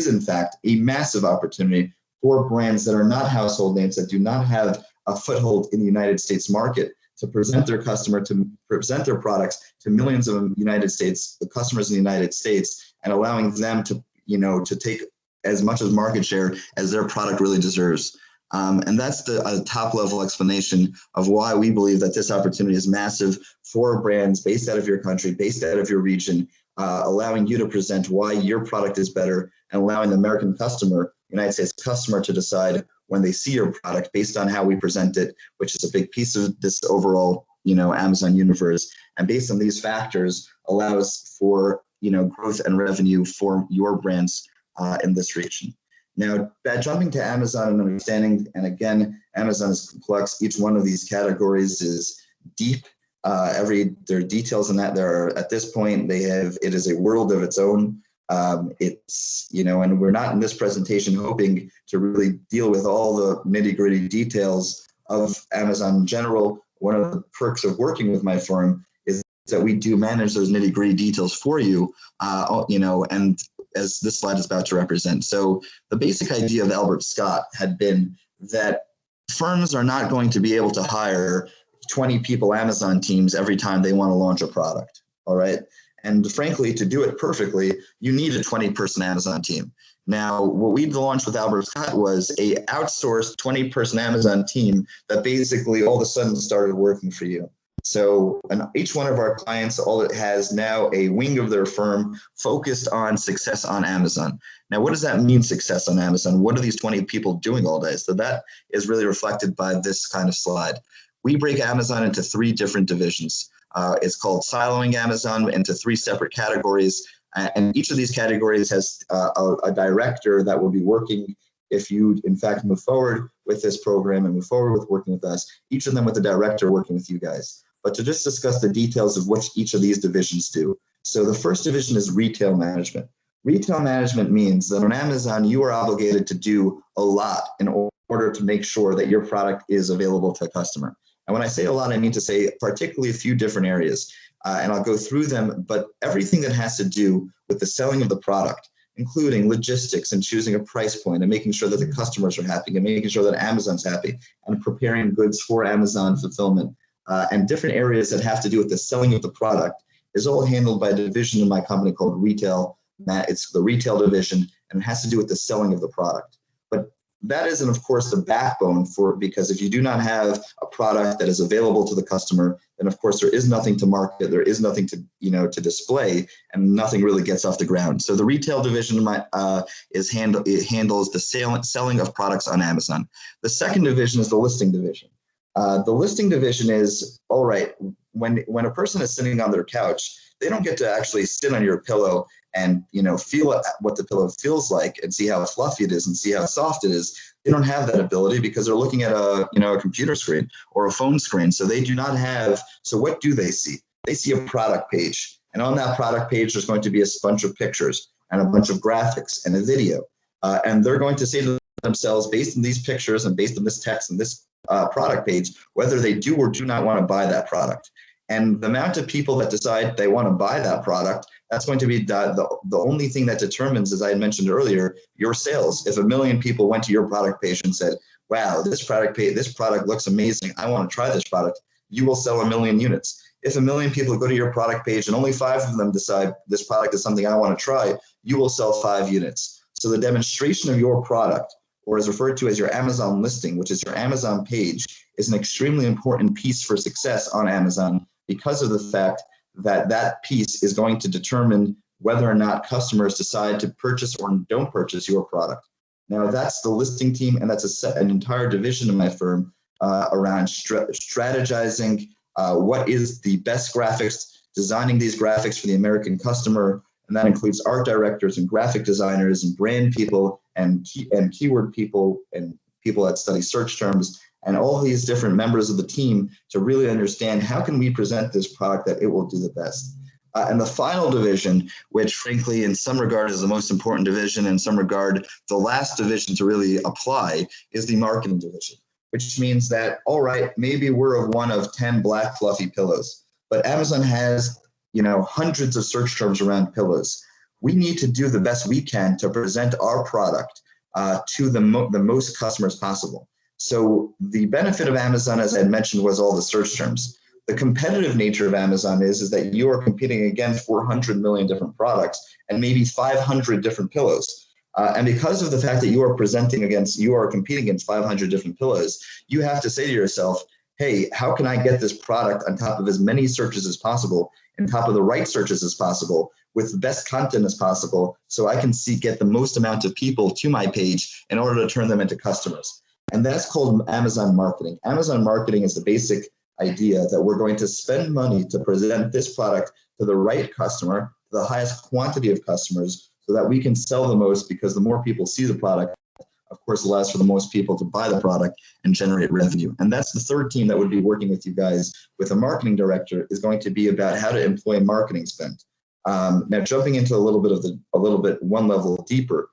in fact a massive opportunity for brands that are not household names, that do not have a foothold in the United States market, to present their products to millions of the customers in the United States, and allowing them to take as much of market share as their product really deserves. And that's the top level explanation of why we believe that this opportunity is massive for brands based out of your country, based out of your region, allowing you to present why your product is better and allowing the American customer, United States customer, to decide when they see your product based on how we present it, which is a big piece of this overall, Amazon universe. And based on these factors, allows for, growth and revenue for your brands in this region. Now, jumping to Amazon and understanding, and again, Amazon is complex. Each one of these categories is deep. There are details in that. There are, at this point, it is a world of its own. It's, and we're not in this presentation hoping to really deal with all the nitty-gritty details of Amazon in general. One of the perks of working with my firm is that we do manage those nitty-gritty details for you, and as this slide is about to represent. So the basic idea of Albert Scott had been that firms are not going to be able to hire 20 people Amazon teams every time they want to launch a product, all right? And frankly, to do it perfectly, you need a 20-person Amazon team. Now, what we launched with Albert Scott was a outsourced 20-person Amazon team that basically all of a sudden started working for you. So each one of our clients, all it has now a wing of their firm focused on success on Amazon. Now, what does that mean, success on Amazon? What are these 20 people doing all day? So that is really reflected by this kind of slide. We break Amazon into 3 different divisions. It's called siloing Amazon into 3 separate categories. And each of these categories has a director that will be working if you, in fact, move forward with this program and move forward with working with us, each of them with a director working with you guys. But to just discuss the details of what each of these divisions do. So the first division is retail management. Retail management means that on Amazon, you are obligated to do a lot in order to make sure that your product is available to a customer. And when I say a lot, I mean to say particularly a few different areas. And I'll go through them, but everything that has to do with the selling of the product, including logistics and choosing a price point and making sure that the customers are happy and making sure that Amazon's happy and preparing goods for Amazon fulfillment, and different areas that have to do with the selling of the product is all handled by a division in my company called retail. It's the retail division, and it has to do with the selling of the product. But that isn't, of course, the backbone because if you do not have a product that is available to the customer, then of course there is nothing to market, there is nothing to to display, and nothing really gets off the ground. So the retail division handles the selling of products on Amazon. The second division is the listing division. The listing division is, all right, when a person is sitting on their couch, they don't get to actually sit on your pillow and feel what the pillow feels like and see how fluffy it is and see how soft it is. They don't have that ability because they're looking at a computer screen or a phone screen. So they do not have. So what do they see? They see a product page, and on that product page, there's going to be a bunch of pictures and a bunch of graphics and a video, and they're going to say to themselves, based on these pictures and based on this text and this product page, whether they do or do not want to buy that product. And the amount of people that decide they want to buy that product, that's going to be the only thing that determines, as I had mentioned earlier, your sales. If 1 million people went to your product page and said, wow, this product looks amazing, I want to try this product, you will sell 1 million units. If 1 million people go to your product page and only 5 of them decide this product is something I want to try, you will sell 5 units. So the demonstration of your product, or is referred to as your Amazon listing, which is your Amazon page, is an extremely important piece for success on Amazon because of the fact that that piece is going to determine whether or not customers decide to purchase or don't purchase your product. Now, that's the listing team, and that's an entire division in my firm around strategizing what is the best graphics, designing these graphics for the American customer, and that includes art directors and graphic designers and brand people and keyword people and people that study search terms and all these different members of the team to really understand how can we present this product that it will do the best. And the final division, which frankly in some regard is the most important division, in some regard the last division to really apply, is the marketing division, which means that, all right, maybe we're one of 10 black fluffy pillows, but Amazon has hundreds of search terms around pillows. We need to do the best we can to present our product to the most customers possible. So the benefit of Amazon, as I had mentioned, was all the search terms. The competitive nature of Amazon is that you are competing against 400 million different products and maybe 500 different pillows. And because of the fact that you are competing against 500 different pillows, you have to say to yourself, hey, how can I get this product on top of as many searches as possible, on top of the right searches as possible, with the best content as possible, so I can get the most amount of people to my page in order to turn them into customers. And that's called Amazon marketing. Amazon marketing is the basic idea that we're going to spend money to present this product to the right customer, to the highest quantity of customers, so that we can sell the most, because the more people see the product, of course, allows for the most people to buy the product and generate revenue. And that's the third team that would be working with you guys. With a marketing director is going to be about how to employ marketing spend. Now, jumping into one level deeper,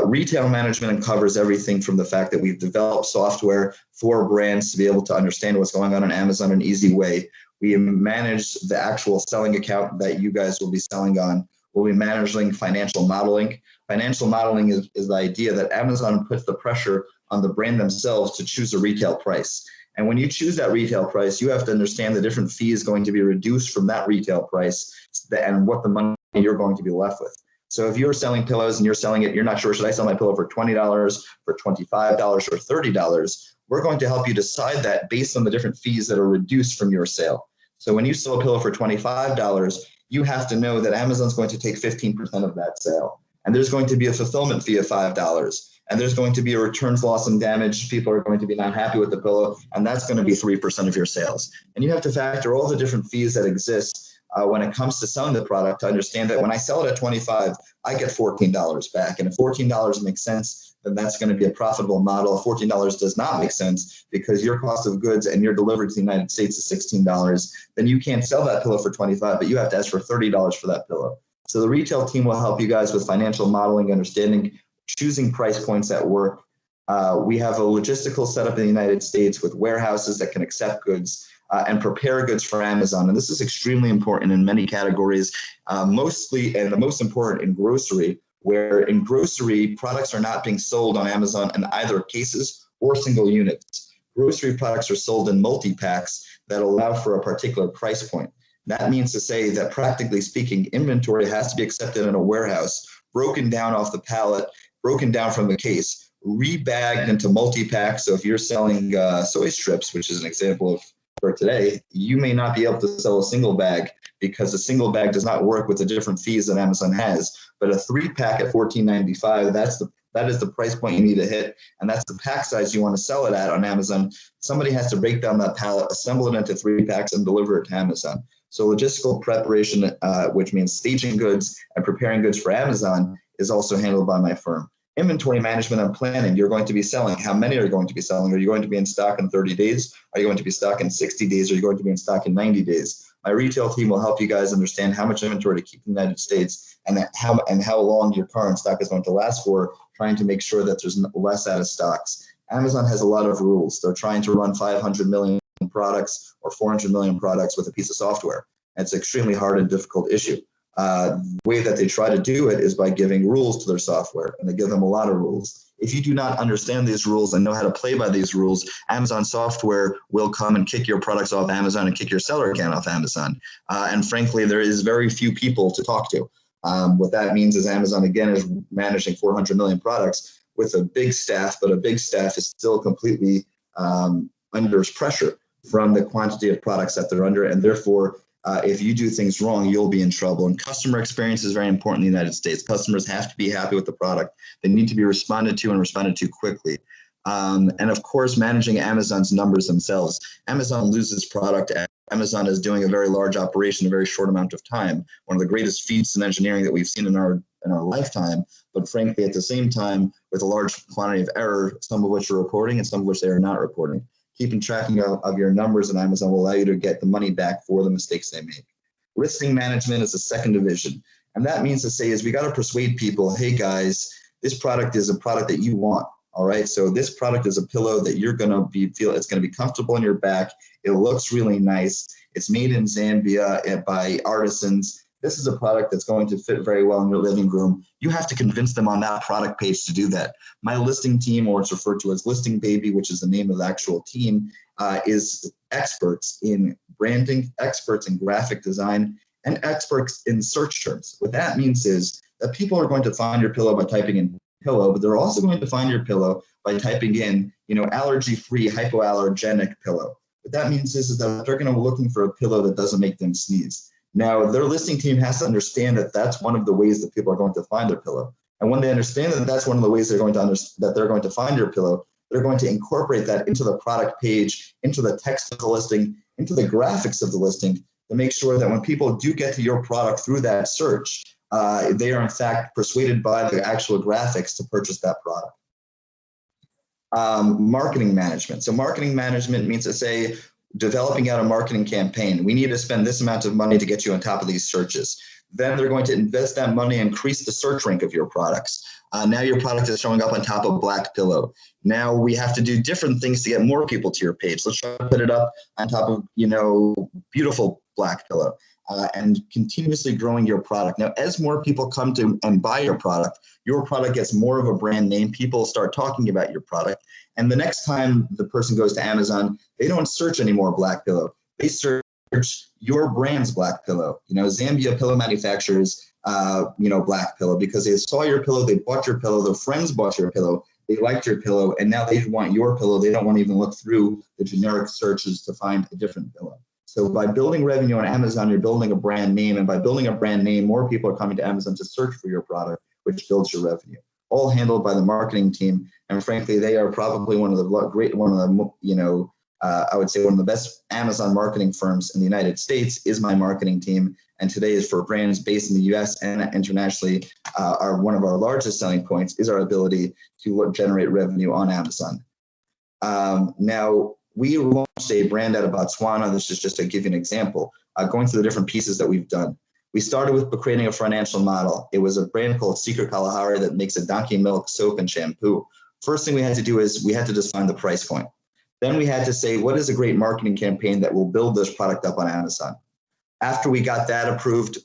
retail management covers everything from the fact that we've developed software for brands to be able to understand what's going on Amazon in an easy way. We manage the actual selling account that you guys will be selling on. We'll be managing financial modeling. Financial modeling is the idea that Amazon puts the pressure on the brand themselves to choose a retail price. And when you choose that retail price, you have to understand the different fees going to be reduced from that retail price and what the money you're going to be left with. So if you're selling pillows and you're not sure, should I sell my pillow for $20, for $25, or $30? We're going to help you decide that based on the different fees that are reduced from your sale. So when you sell a pillow for $25, you have to know that Amazon's going to take 15% of that sale. And there's going to be a fulfillment fee of $5. And there's going to be a returns, loss, and damage. People are going to be not happy with the pillow, and that's going to be 3% of your sales. And you have to factor all the different fees that exist when it comes to selling the product to understand that when I sell it at $25, I get $14 back. And if $14 makes sense, then that's going to be a profitable model. If $14 does not make sense because your cost of goods and your delivery to the United States is $16, then you can't sell that pillow for $25, but you have to ask for $30 for that pillow. So the retail team will help you guys with financial modeling, understanding, choosing price points at work. We have a logistical setup in the United States with warehouses that can accept goods and prepare goods for Amazon. And this is extremely important in many categories, mostly and the most important in grocery, where in grocery, products are not being sold on Amazon in either cases or single units. Grocery products are sold in multi-packs that allow for a particular price point. That means to say that practically speaking, inventory has to be accepted in a warehouse, broken down off the pallet, broken down from the case, rebagged into multi-packs. So if you're selling soy strips, which is an example of for today, you may not be able to sell a single bag because a single bag does not work with the different fees that Amazon has. But a 3-pack at $14.95, that is the price point you need to hit, and that's the pack size you want to sell it at on Amazon. Somebody has to break down that pallet, assemble it into 3 packs, and deliver it to Amazon. So logistical preparation, which means staging goods and preparing goods for Amazon, is also handled by my firm. Inventory management and planning, you're going to be selling. How many are you going to be selling? Are you going to be in stock in 30 days? Are you going to be in stock in 60 days? Are you going to be in stock in 90 days? My retail team will help you guys understand how much inventory to keep in the United States and how long your current stock is going to last for, trying to make sure that there's less out of stocks. Amazon has a lot of rules. They're trying to run 500 million products or 400 million products with a piece of software. It's an extremely hard and difficult issue. The way that they try to do it is by giving rules to their software, and they give them a lot of rules. If you do not understand these rules and know how to play by these rules, Amazon software will come and kick your products off Amazon and kick your seller account off Amazon. And frankly, there is very few people to talk to. What that means is Amazon, again, is managing 400 million products with a big staff, but a big staff is still completely under pressure from the quantity of products that they're under, and therefore, if you do things wrong, you'll be in trouble. And customer experience is very important in the United States. Customers have to be happy with the product. They need to be responded to and responded to quickly. And of course, managing Amazon's numbers themselves. Amazon loses product. Amazon is doing a very large operation in a very short amount of time. One of the greatest feats in engineering that we've seen in our lifetime. But frankly, at the same time, with a large quantity of error, some of which are reporting and some of which they are not reporting. Keeping track of your numbers on Amazon will allow you to get the money back for the mistakes they make. Risking management is the second division. And that means to say is we got to persuade people, hey guys, this product is a product that you want. All right. So this product is a pillow that you're going to feel it's going to be comfortable on your back. It looks really nice. It's made in Zambia by artisans. This is a product that's going to fit very well in your living room. You have to convince them on that product page to do that. My listing team, or it's referred to as Listing Baby, which is the name of the actual team, is experts in branding, experts in graphic design, and experts in search terms. What that means is that people are going to find your pillow by typing in pillow, but they're also going to find your pillow by typing in, allergy-free, hypoallergenic pillow. What that means is that they're going to be looking for a pillow that doesn't make them sneeze. Now, their listing team has to understand that that's one of the ways that people are going to find their pillow. And when they understand that that's one of the ways they're going to find your pillow, they're going to incorporate that into the product page, into the text of the listing, into the graphics of the listing, to make sure that when people do get to your product through that search, they are in fact persuaded by the actual graphics to purchase that product. Marketing management. So marketing management means to say, developing out a marketing campaign. We need to spend this amount of money to get you on top of these searches. Then they're going to invest that money and increase the search rank of your products. Now your product is showing up on top of Black Pillow. Now we have to do different things to get more people to your page. Let's try to put it up on top of, beautiful Black Pillow, and continuously growing your product. Now, as more people come to and buy your product gets more of a brand name. People start talking about your product. And the next time the person goes to Amazon, they don't search anymore Black Pillow. They search your brand's Black Pillow. Zambia pillow manufacturers, Black Pillow, because they saw your pillow, they bought your pillow, their friends bought your pillow, they liked your pillow, and now they want your pillow. They don't want to even look through the generic searches to find a different pillow. So by building revenue on Amazon, you're building a brand name, and by building a brand name, more people are coming to Amazon to search for your product, which builds your revenue. All handled by the marketing team, and frankly, they are probably one of the I would say one of the best Amazon marketing firms in the United States is my marketing team. And today is for brands based in the US and internationally, one of our largest selling points is our ability to generate revenue on Amazon. Now, we launched a brand out of Botswana. This is just to give you an example, going through the different pieces that we've done. We started with creating a financial model. It was a brand called Secret Kalahari that makes a donkey milk soap and shampoo. First thing we had to do is we had to define the price point. Then we had to say, what is a great marketing campaign that will build this product up on Amazon? After we got that approved,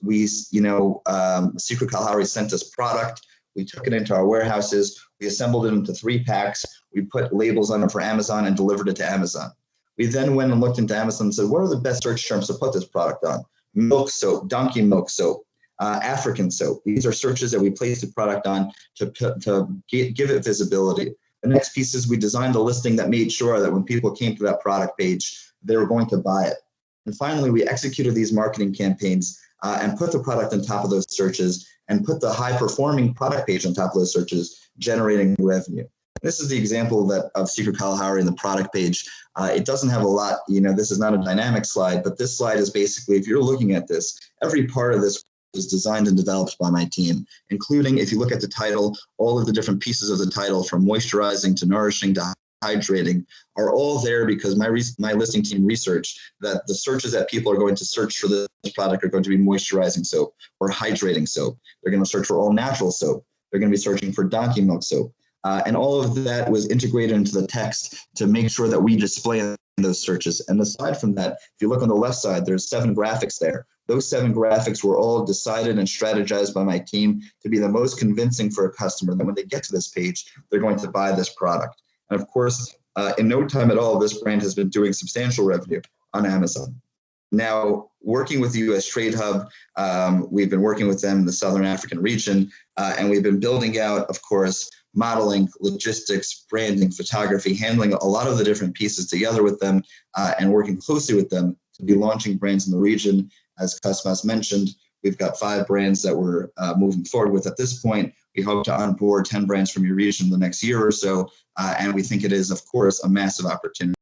Secret Kalahari sent us product. We took it into our warehouses. We assembled it into 3 packs. We put labels on it for Amazon and delivered it to Amazon. We then went and looked into Amazon and said, what are the best search terms to put this product on? Milk soap, donkey milk soap, African soap. These are searches that we placed the product on to give it visibility. The next piece is we designed a listing that made sure that when people came to that product page, they were going to buy it. And finally, we executed these marketing campaigns and put the product on top of those searches and put the high-performing product page on top of those searches, generating revenue. This is the example of Secret Kalahari in the product page. It doesn't have a lot, this is not a dynamic slide, but this slide is basically, if you're looking at this, every part of this is designed and developed by my team, including, if you look at the title, all of the different pieces of the title, from moisturizing to nourishing to hydrating, are all there because my listing team researched that the searches that people are going to search for this product are going to be moisturizing soap or hydrating soap. They're going to search for all natural soap. They're going to be searching for donkey milk soap. And all of that was integrated into the text to make sure that we display those searches. And aside from that, if you look on the left side, there's 7 graphics there. Those 7 graphics were all decided and strategized by my team to be the most convincing for a customer that when they get to this page, they're going to buy this product. And of course, in no time at all, this brand has been doing substantial revenue on Amazon. Now, working with the U.S. Trade Hub, we've been working with them in the Southern African region, and we've been building out, of course, modeling, logistics, branding, photography, handling a lot of the different pieces together with them and working closely with them to be launching brands in the region. As Cosmas mentioned, we've got 5 brands that we're moving forward with at this point. We hope to onboard 10 brands from your region in the next year or so, and we think it is, of course, a massive opportunity.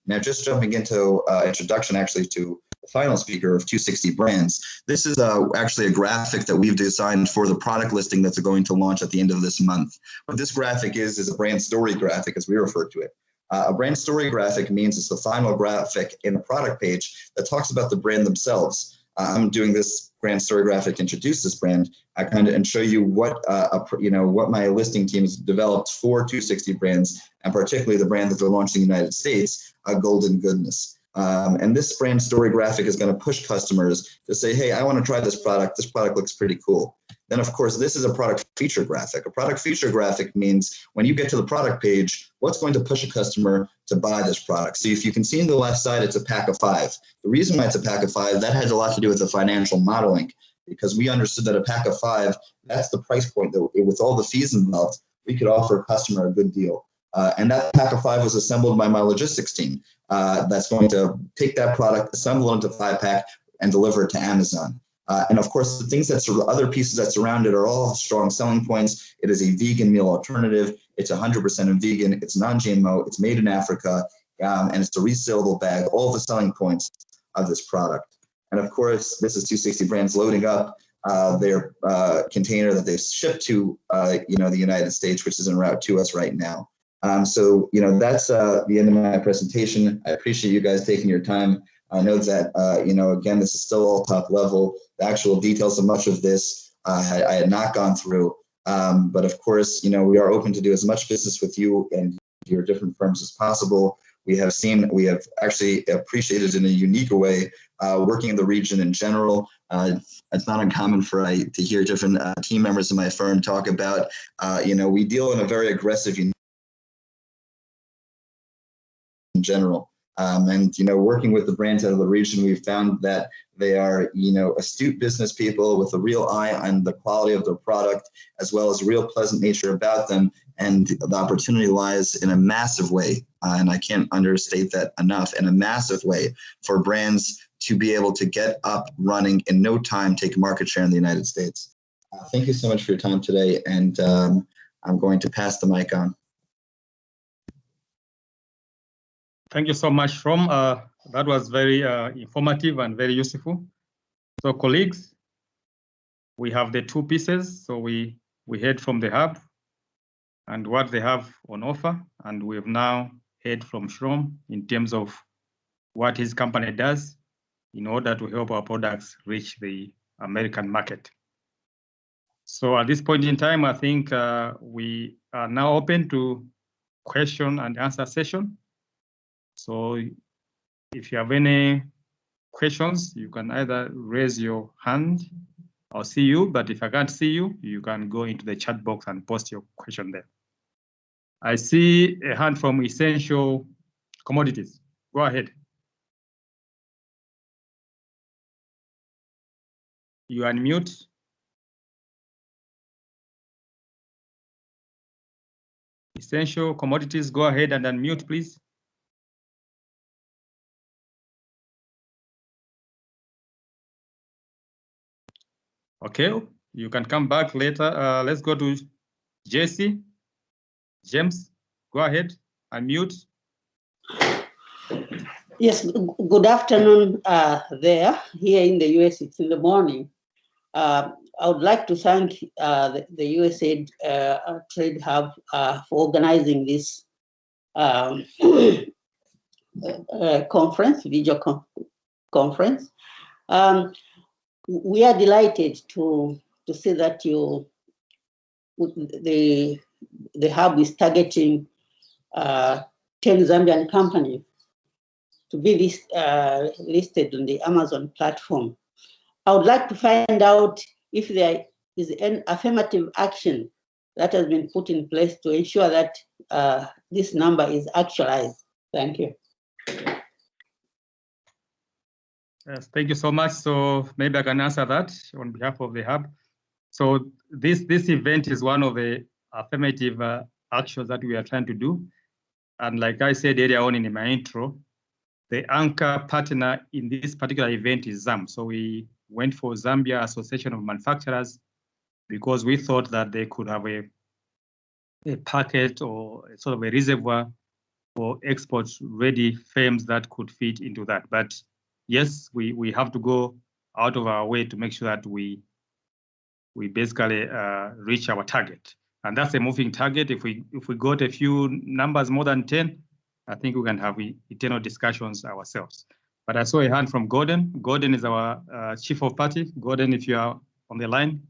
Now, just jumping into introduction actually to the final speaker of 260 Brands. This is actually a graphic that we've designed for the product listing that's going to launch at the end of this month. What this graphic is a brand story graphic, as we refer to it. A brand story graphic means it's the final graphic in a product page that talks about the brand themselves. I'm doing this brand story graphic to introduce this brand and show you what what my listing team has developed for 260 Brands, and particularly the brand that they're launching in the United States, Golden Goodness. And this brand story graphic is going to push customers to say, hey, I want to try this product. This product looks pretty cool. Then, of course, this is a product feature graphic. A product feature graphic means when you get to the product page, what's going to push a customer to buy this product? So if you can see on the left side, it's a pack of 5. The reason why it's a pack of 5, that has a lot to do with the financial modeling. because we understood that a pack of 5, that's the price point that with all the fees involved, we could offer a customer a good deal. And that pack of 5 was assembled by my logistics team that's going to take that product, assemble it into 5-pack, and deliver it to Amazon. And of course, the things other pieces that surround it are all strong selling points. It is a vegan meal alternative. It's 100% vegan. It's non-GMO. It's made in Africa, and it's a resealable bag. All the selling points of this product. And of course, this is 260 Brands loading up their container that they shipped to the United States, which is en route to us right now. So that's the end of my presentation. I appreciate you guys taking your time. I know that again, this is still all top level. The actual details of much of this I had not gone through, but of course, we are open to do as much business with you and your different firms as possible. We have actually appreciated in a unique way working in the region in general. It's not uncommon to hear different team members in my firm talk about, we deal in a very aggressive in general. And working with the brands out of the region, we've found that they are astute business people with a real eye on the quality of their product, as well as a real pleasant nature about them. And the opportunity lies in a massive way, and I can't understate that enough, in a massive way for brands to be able to get up running in no time, take market share in the United States. Thank you so much for your time today, and I'm going to pass the mic on. Thank you so much, Rom. That was very informative and very useful. So colleagues, we have the 2 pieces. So we heard from the hub and what they have on offer. And we've now heard from Shrom in terms of what his company does in order to help our products reach the American market. So at this point in time, I think we are now open to question and answer session. So if you have any questions, you can either raise your hand or see you, but if I can't see you, you can go into the chat box and post your question there. I see a hand from Essential Commodities. Go ahead. You unmute. Essential Commodities, go ahead and unmute, please. Okay, you can come back later. Let's go to Jesse. James, go ahead, unmute. Yes, good afternoon there. Here in the US, it's in the morning. I would like to thank the USAID Trade Hub for organizing this conference, video conference. We are delighted to see that the hub is targeting 10 Zambian companies to be listed on the Amazon platform. I would like to find out if there is an affirmative action that has been put in place to ensure that this number is actualized. Thank you. Yes, thank you so much. So maybe I can answer that on behalf of the hub. So this event is one of the affirmative actions that we are trying to do. And like I said earlier on in my intro, the anchor partner in this particular event is ZAM. So we went for Zambia Association of Manufacturers because we thought that they could have a packet or sort of a reservoir for export-ready firms that could fit into that. But yes, we have to go out of our way to make sure that we basically reach our target. And that's a moving target. If we got a few numbers more than 10, I think we can have internal discussions ourselves. But I saw a hand from Gordon. Gordon is our chief of party. Gordon, if you are on the line,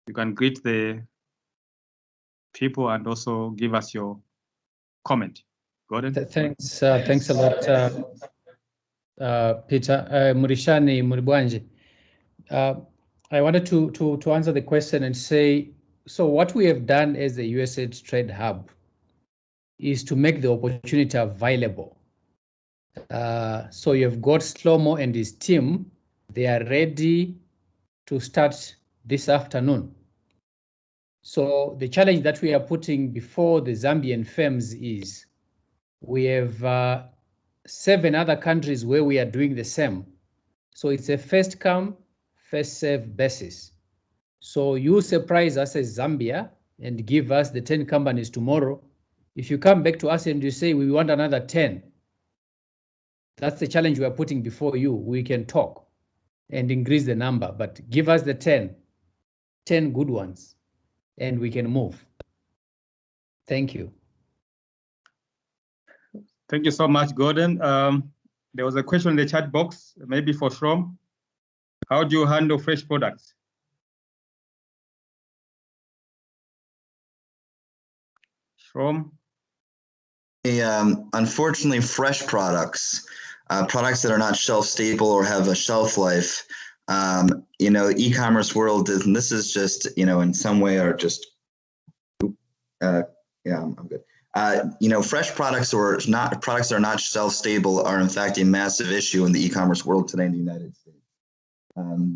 you can greet the people and also give us your comment. Gordon. Thanks a lot, Peter. Murishani Muribwanji. I wanted to answer the question and say, so what we have done as the USAID Trade Hub is to make the opportunity available. So you've got Shlomo and his team. They are ready to start this afternoon. So the challenge that we are putting before the Zambian firms is we have 7 other countries where we are doing the same. So it's a first come, first serve basis. So you surprise us as Zambia and give us the 10 companies tomorrow. If you come back to us and you say we want another 10, that's the challenge we are putting before you. We can talk and increase the number, but give us the 10 good ones, and we can move. Thank you. Thank you so much, Gordon. There was a question in the chat box, maybe for Shrom. How do you handle fresh products? Shrom? Unfortunately, fresh products, products that are not shelf stable or have a shelf life, e-commerce world is, and this is just, in some way are just, yeah, I'm good. Fresh products or not products that are not shelf stable are in fact a massive issue in the e-commerce world today in the United States.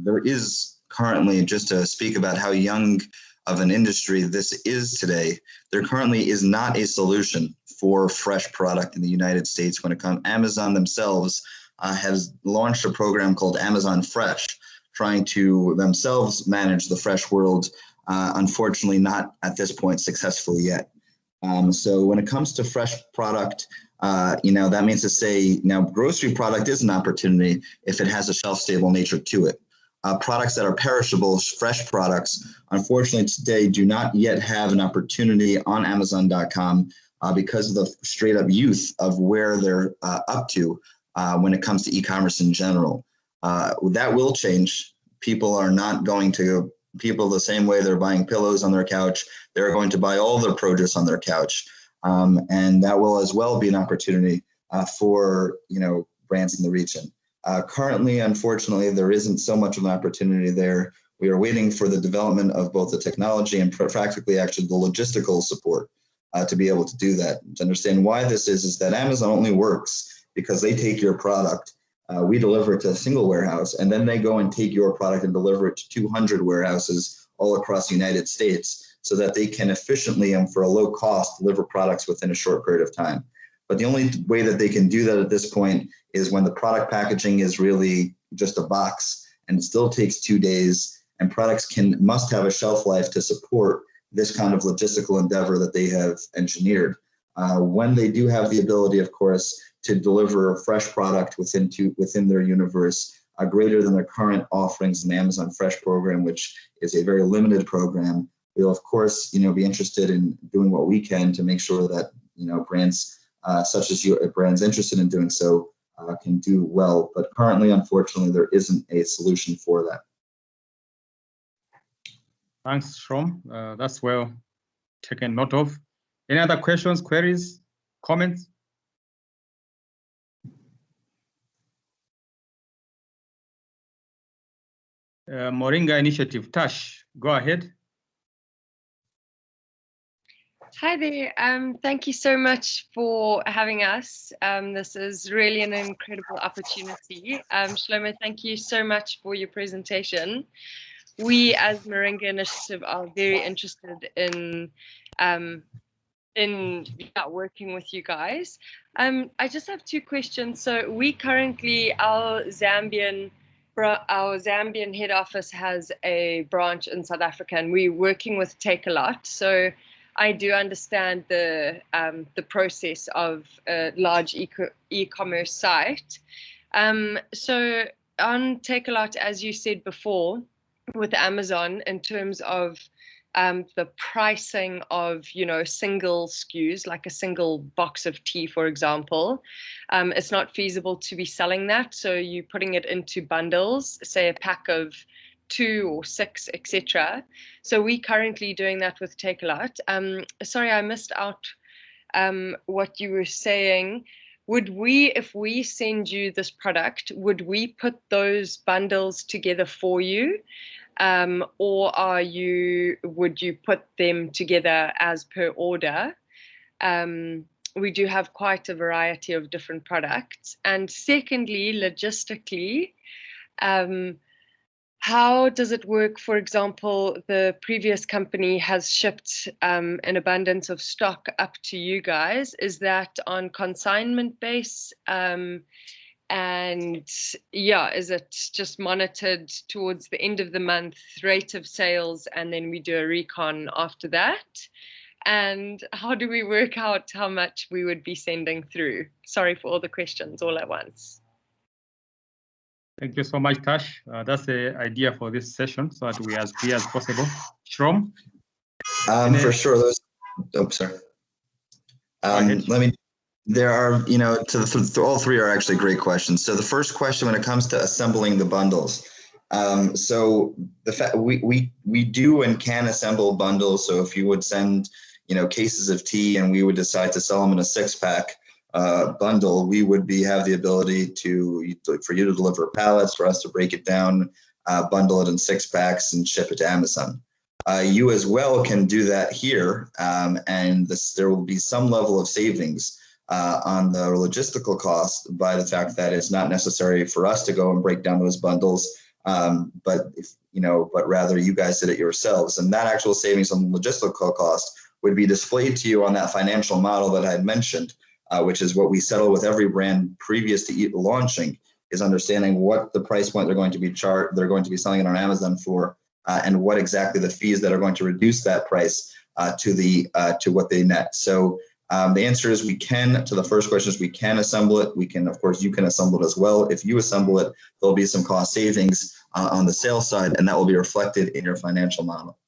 There is currently, just to speak about how young of an industry this is today, there currently is not a solution for fresh product in the United States when it comes. Amazon themselves has launched a program called Amazon Fresh, trying to themselves manage the fresh world, unfortunately not at this point successfully yet. So when it comes to fresh product, that means to say now grocery product is an opportunity if it has a shelf-stable nature to it. Products that are perishable, fresh products, unfortunately today do not yet have an opportunity on Amazon.com because of the straight up youth of where they're up to when it comes to e-commerce in general. That will change. People are not going to, the same way they're buying pillows on their couch, they're going to buy all their produce on their couch. And that will as well be an opportunity for brands in the region. Currently, unfortunately, there isn't so much of an opportunity there. We are waiting for the development of both the technology and practically actually the logistical support to be able to do that. To understand why this is that Amazon only works because they take your product, we deliver it to a single warehouse, and then they go and take your product and deliver it to 200 warehouses all across the United States so that they can efficiently and for a low cost deliver products within a short period of time. But the only way that they can do that at this point is when the product packaging is really just a box and it still takes 2 days, and products must have a shelf life to support this kind of logistical endeavor that they have engineered. When they do have the ability, of course, to deliver a fresh product within their universe, greater than their current offerings in the Amazon Fresh program, which is a very limited program, we'll of course, be interested in doing what we can to make sure that brands such as you, brands interested in doing so, can do well. But currently, unfortunately, there isn't a solution for that. Thanks, Shrom. That's well taken note of. Any other questions, queries, comments? Moringa Initiative, Tash, go ahead. Hi there. Thank you so much for having us. This is really an incredible opportunity. Shlomo, thank you so much for your presentation. We as Moringa Initiative are very interested in working with you guys. I just have 2 questions. So we currently, our Zambian head office has a branch in South Africa, and we're working with Take a Lot. So I do understand the process of a large e-commerce site. So on Take a Lot, as you said before, with Amazon, in terms of the pricing of single SKUs, like a single box of tea, for example, it's not feasible to be selling that. So you're putting it into bundles, say a pack of 2 or 6, etc. So we're currently doing that with Take a Lot. Sorry, I missed out what you were saying. Would we, if we send you this product, would we put those bundles together for you? Or would you put them together as per order? We do have quite a variety of different products. And secondly, logistically, how does it work? For example, the previous company has shipped an abundance of stock up to you guys. Is that on consignment base? And yeah, is it just monitored towards the end of the month, rate of sales, and then we do a recon after that? And how do we work out how much we would be sending through? Sorry for all the questions all at once. Thank you so much, Tash. That's the idea for this session, so that we are as clear as possible. Shrom? For sure. Sorry. There are, all three are actually great questions. So the first question, when it comes to assembling the bundles, so the fact we do and can assemble bundles. So if you would send, cases of tea and we would decide to sell them in a 6-pack bundle, we would have the ability for you to deliver pallets, for us to break it down, bundle it in 6-packs and ship it to Amazon. You as well can do that here, and there will be some level of savings on the logistical cost by the fact that it's not necessary for us to go and break down those bundles, but rather you guys did it yourselves. And that actual savings on the logistical cost would be displayed to you on that financial model that I had mentioned, which is what we settle with every brand previous to launching, is understanding what the price point they're going to be they're going to be selling it on Amazon for, and what exactly the fees that are going to reduce that price to what they net. So the answer is we can. To the first question is we can assemble it. We can, of course, you can assemble it as well. If you assemble it, there'll be some cost savings on the sales side, and that will be reflected in your financial model.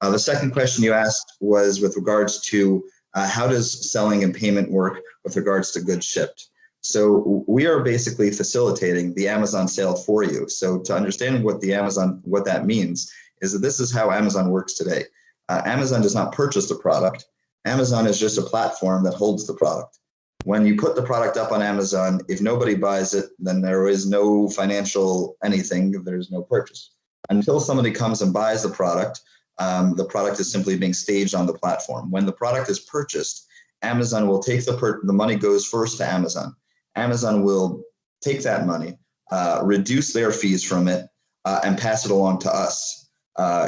The second question you asked was with regards to how does selling and payment work with regards to goods shipped. So we are basically facilitating the Amazon sale for you. So to understand what that means is that this is how Amazon works today. Amazon does not purchase the product. Amazon is just a platform that holds the product. When you put the product up on Amazon, if nobody buys it, then there is no financial anything, there's no purchase. Until somebody comes and buys the product is simply being staged on the platform. When the product is purchased, Amazon will take the money goes first to Amazon. Amazon will take that money, reduce their fees from it, and pass it along to us.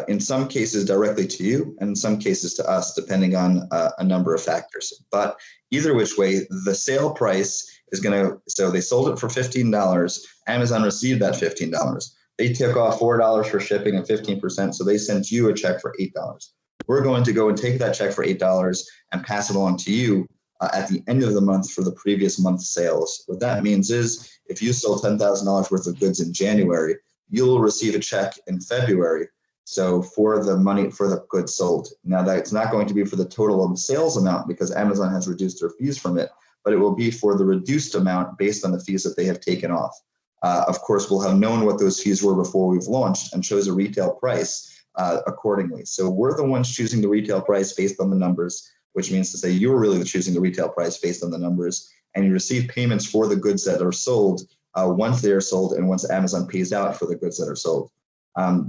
In some cases directly to you, and in some cases to us, depending on a number of factors. But either which way, the sale price is so they sold it for $15. Amazon received that $15. They took off $4 for shipping and 15%, so they sent you a check for $8. We're going to go and take that check for $8 and pass it along to you at the end of the month for the previous month's sales. What that means is if you sold $10,000 worth of goods in January, you'll receive a check in February. So for the money for the goods sold. Now that's not going to be for the total of the sales amount because Amazon has reduced their fees from it, but it will be for the reduced amount based on the fees that they have taken off. Of course, we'll have known what those fees were before we've launched and chose a retail price accordingly. So we're the ones choosing the retail price based on the numbers, which means to say you're really choosing the retail price based on the numbers, and you receive payments for the goods that are sold once they are sold and once Amazon pays out for the goods that are sold.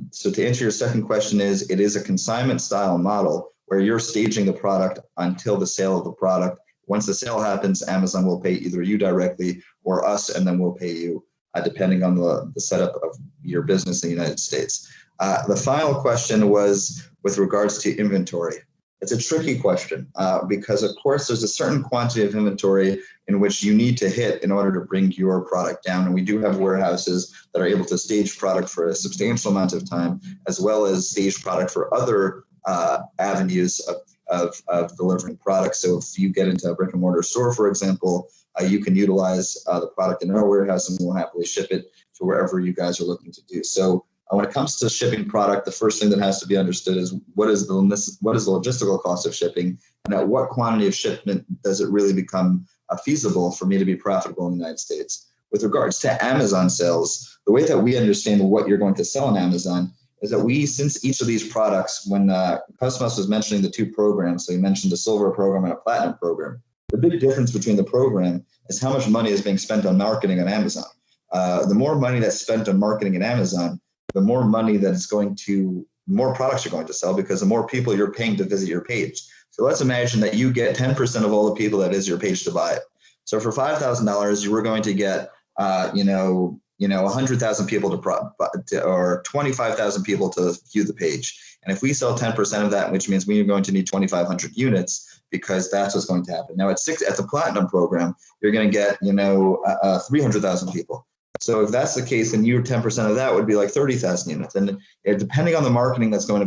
So to answer your second question it is a consignment style model where you're staging the product until the sale of the product. Once the sale happens, Amazon will pay either you directly or us, and then we'll pay you depending on the setup of your business in the United States. The final question was with regards to inventory. It's a tricky question because, of course, there's a certain quantity of inventory in which you need to hit in order to bring your product down. And we do have warehouses that are able to stage product for a substantial amount of time, as well as stage product for other avenues of delivering products. So if you get into a brick and mortar store, for example, you can utilize the product in our warehouse and we'll happily ship it to wherever you guys are looking to do. So when it comes to shipping product, the first thing that has to be understood is what is the logistical cost of shipping, and at what quantity of shipment does it really become feasible for me to be profitable in the United States. With regards to Amazon sales, the way that we understand what you're going to sell on Amazon is that since each of these products, when Cosmos was mentioning the two programs, so he mentioned a silver program and a platinum program, the big difference between the program is how much money is being spent on marketing on Amazon. The more money that's spent on marketing at Amazon, the more money more products you're going to sell, because the more people you're paying to visit your page. So let's imagine that you get 10% of all the people that is your page to buy it. So for $5,000, you were going to get, 100,000 people or 25,000 people to view the page. And if we sell 10% of that, which means we are going to need 2,500 units, because that's what's going to happen. Now at the platinum program, you're going to get 300,000 people. So if that's the case, then your 10% of that would be like 30,000 units. And depending on the marketing that's going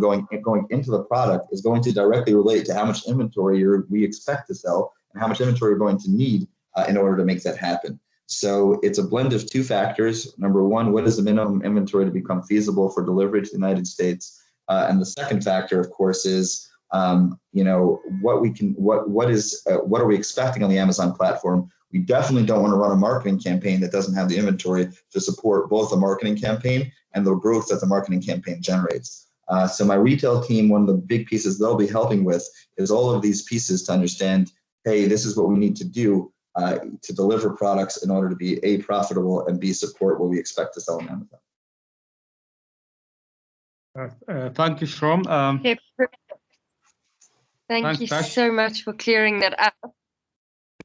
into the product is going to directly relate to how much inventory we expect to sell and how much inventory we're going to need in order to make that happen. So it's a blend of two factors. Number one, what is the minimum inventory to become feasible for delivery to the United States? And the second factor, of course, is what are we expecting on the Amazon platform? We definitely don't want to run a marketing campaign that doesn't have the inventory to support both the marketing campaign and the growth that the marketing campaign generates. So my retail team, one of the big pieces they'll be helping with is all of these pieces to understand, hey, this is what we need to do to deliver products in order to be A, profitable, and B, support what we expect to sell on Amazon. Thank you, Shrom. Thank you so much for clearing that up.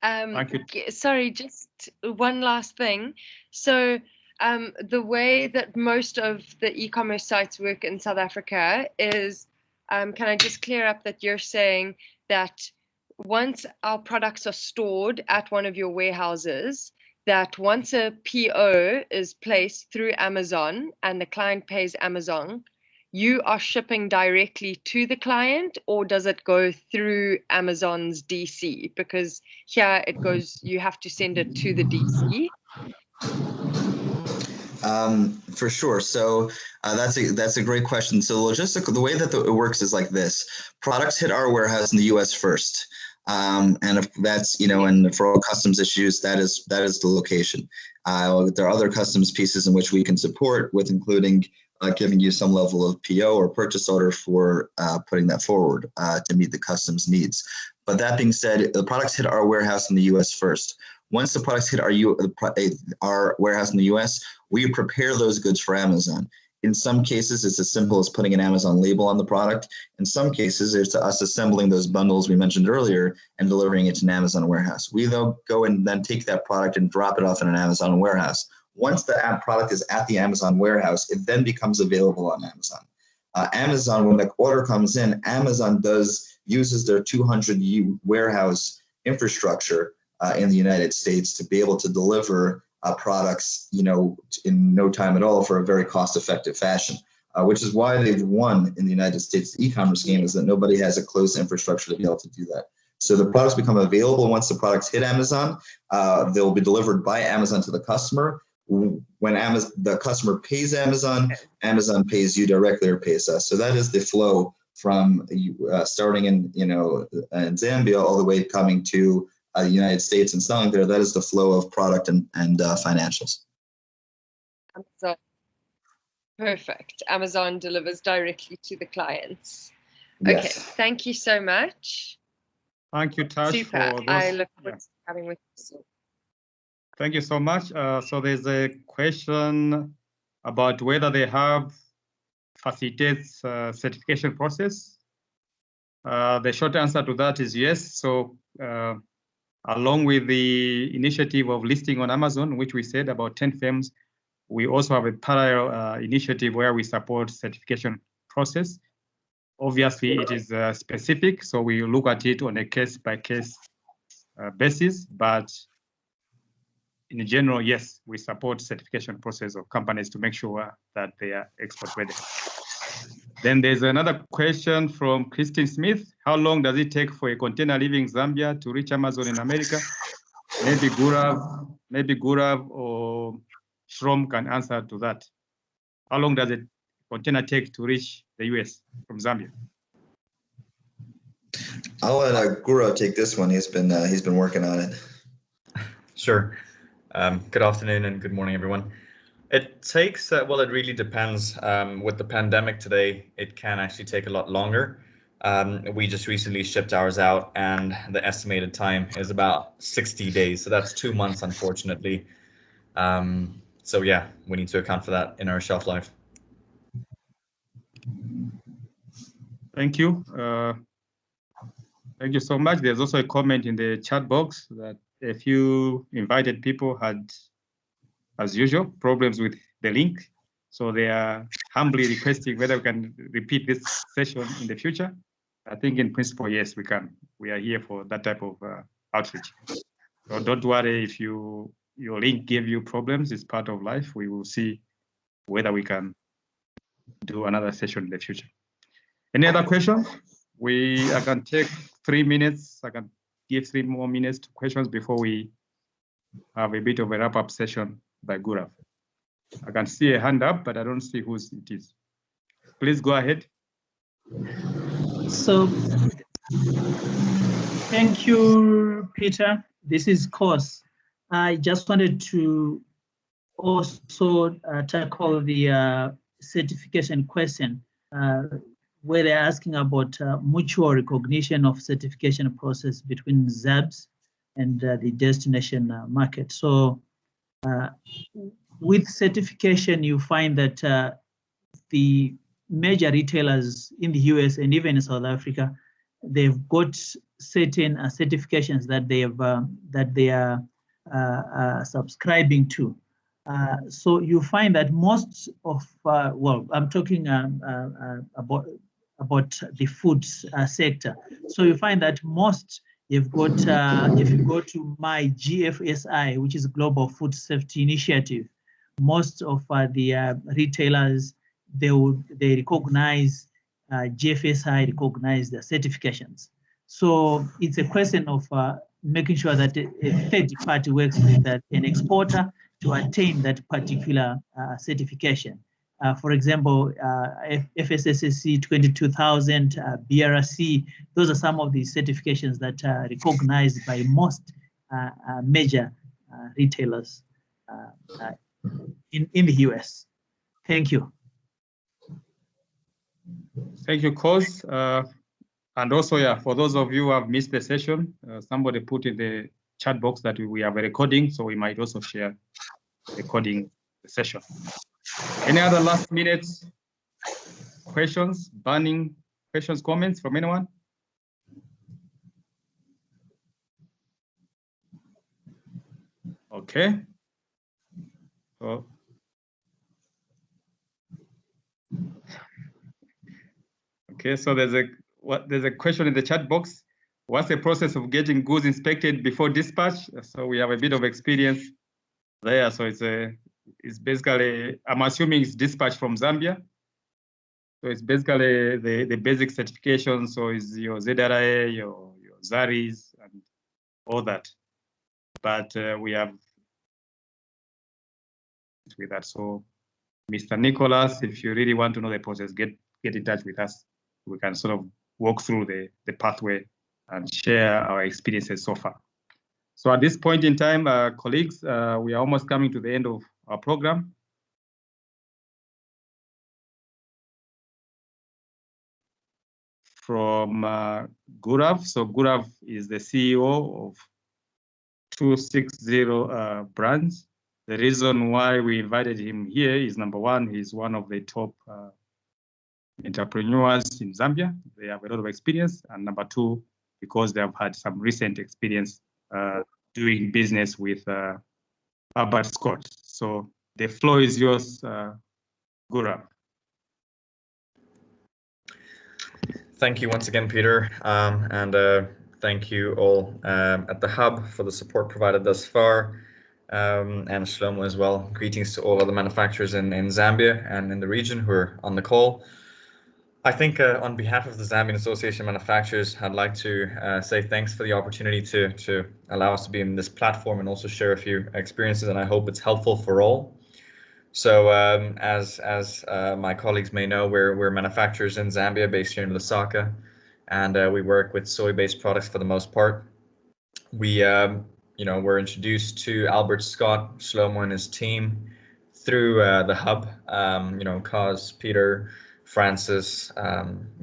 Thank you. Sorry, just one last thing. So the way that most of the e-commerce sites work in South Africa is, can I just clear up that you're saying that once our products are stored at one of your warehouses, that once a PO is placed through Amazon and the client pays Amazon, you are shipping directly to the client, or does it go through Amazon's DC? Because here it goes, you have to send it to the DC. For sure. So that's a great question. So the way that it works is like this: products hit our warehouse in the U.S. first. And if that's, and for all customs issues, that is the location. There are other customs pieces in which we can support with, including giving you some level of PO or purchase order for putting that forward to meet the customs needs. But that being said, the products hit our warehouse in the U.S. first. Once the products hit our warehouse in the U.S., we prepare those goods for Amazon. In some cases, it's as simple as putting an Amazon label on the product. In some cases, it's us assembling those bundles we mentioned earlier and delivering it to an Amazon warehouse. We though go and then take that product and drop it off in an Amazon warehouse. Once the product is at the Amazon warehouse, it then becomes available on Amazon. Amazon, when the order comes in, Amazon uses their 200 warehouse infrastructure in the United States to be able to deliver products, in no time at all for a very cost-effective fashion, which is why they've won in the United States. The e-commerce game is that nobody has a closed infrastructure to be able to do that. So the products become available once the products hit Amazon. They'll be delivered by Amazon to the customer. When the customer pays Amazon, Amazon pays you directly or pays us. So that is the flow from starting in Zambia all the way coming to the United States and selling there. That is the flow of product and financials. Amazon. Perfect. Amazon delivers directly to the clients. Yes. Okay, thank you so much. Thank you, Tash. Super. For those. I look forward to having with you. Thank you so much. So there's a question about whether they have facilitates certification process. The short answer to that is yes. So along with the initiative of listing on Amazon, which we said about 10 firms, we also have a parallel initiative where we support certification process. Obviously, it is specific, so we look at it on a case-by-case basis, but in general, yes, we support certification process of companies to make sure that they are export ready. Then there's another question from Christine Smith. How long does it take for a container leaving Zambia to reach Amazon in America? Maybe Gurav or Shrom can answer to that. How long does a container take to reach the US from Zambia? I'll let Gurav take this one. He's been working on it. Sure. Good afternoon and good morning, everyone. It takes, well, it really depends. With the pandemic today, it can actually take a lot longer. We just recently shipped ours out and the estimated time is about 60 days. So that's 2 months, unfortunately. So yeah, we need to account for that in our shelf life. Thank you. Thank you so much. There's also a comment in the chat box that a few invited people had as usual, problems with the link. So they are humbly requesting whether we can repeat this session in the future. I think in principle, yes, we can. We are here for that type of outreach. So don't worry if your link gave you problems. It's part of life. We will see whether we can do another session in the future. Any other questions? I can take 3 minutes. I can give 3 more minutes to questions before we have a bit of a wrap-up session by Gaurav. I can see a hand up, but I don't see whose it is. Please go ahead. So, thank you, Peter. This is Kos. I just wanted to also tackle the certification question, where they're asking about mutual recognition of certification process between ZABs and the destination market. So with certification, you find that the major retailers in the US and even in South Africa, they've got certain certifications that they are subscribing to. So you find that most of, well, I'm talking about the food sector. So you find that most, you've got, if you go to my GFSI, which is Global Food Safety Initiative, most of the retailers, they recognize, GFSI recognize the certifications. So it's a question of making sure that a third party works with an exporter to attain that particular certification. For example, FSSC 22000, BRC, those are some of the certifications that are recognized by most major retailers in the US. Thank you. Thank you, Kos. And also, yeah, for those of you who have missed the session, somebody put in the chat box that we have a recording, so we might also share recording the session. Any other last minute questions, burning questions, comments from anyone? Okay. So, okay, so there's a question in the chat box. What's the process of getting goods inspected before dispatch? So we have a bit of experience there. So it's basically, I'm assuming it's dispatch from Zambia. So it's basically the basic certification. So it's your ZRA, your ZARIs, and all that. But we have with that. So Mr. Nicholas, if you really want to know the process, get in touch with us. We can sort of walk through the pathway and share our experiences so far. So at this point in time, colleagues, we are almost coming to the end of our program. From Gaurav. So Gaurav is the CEO of 260 Brands. The reason why we invited him here is, number one, he's one of the top entrepreneurs in Zambia. They have a lot of experience. And number two, because they have had some recent experience doing business with Albert Scott. So the floor is yours, Gaurav. Thank you once again, Peter, and thank you all at the Hub for the support provided thus far, and Shlomo as well. Greetings to all other manufacturers in Zambia and in the region who are on the call. I think on behalf of the Zambian Association of Manufacturers, I'd like to say thanks for the opportunity to allow us to be in this platform and also share a few experiences, and I hope it's helpful for all. So as my colleagues may know, we're manufacturers in Zambia based here in Lusaka, and we work with soy-based products for the most part. We were introduced to Albert Scott, Shlomo and his team through the Hub, Cos, Peter, Francis,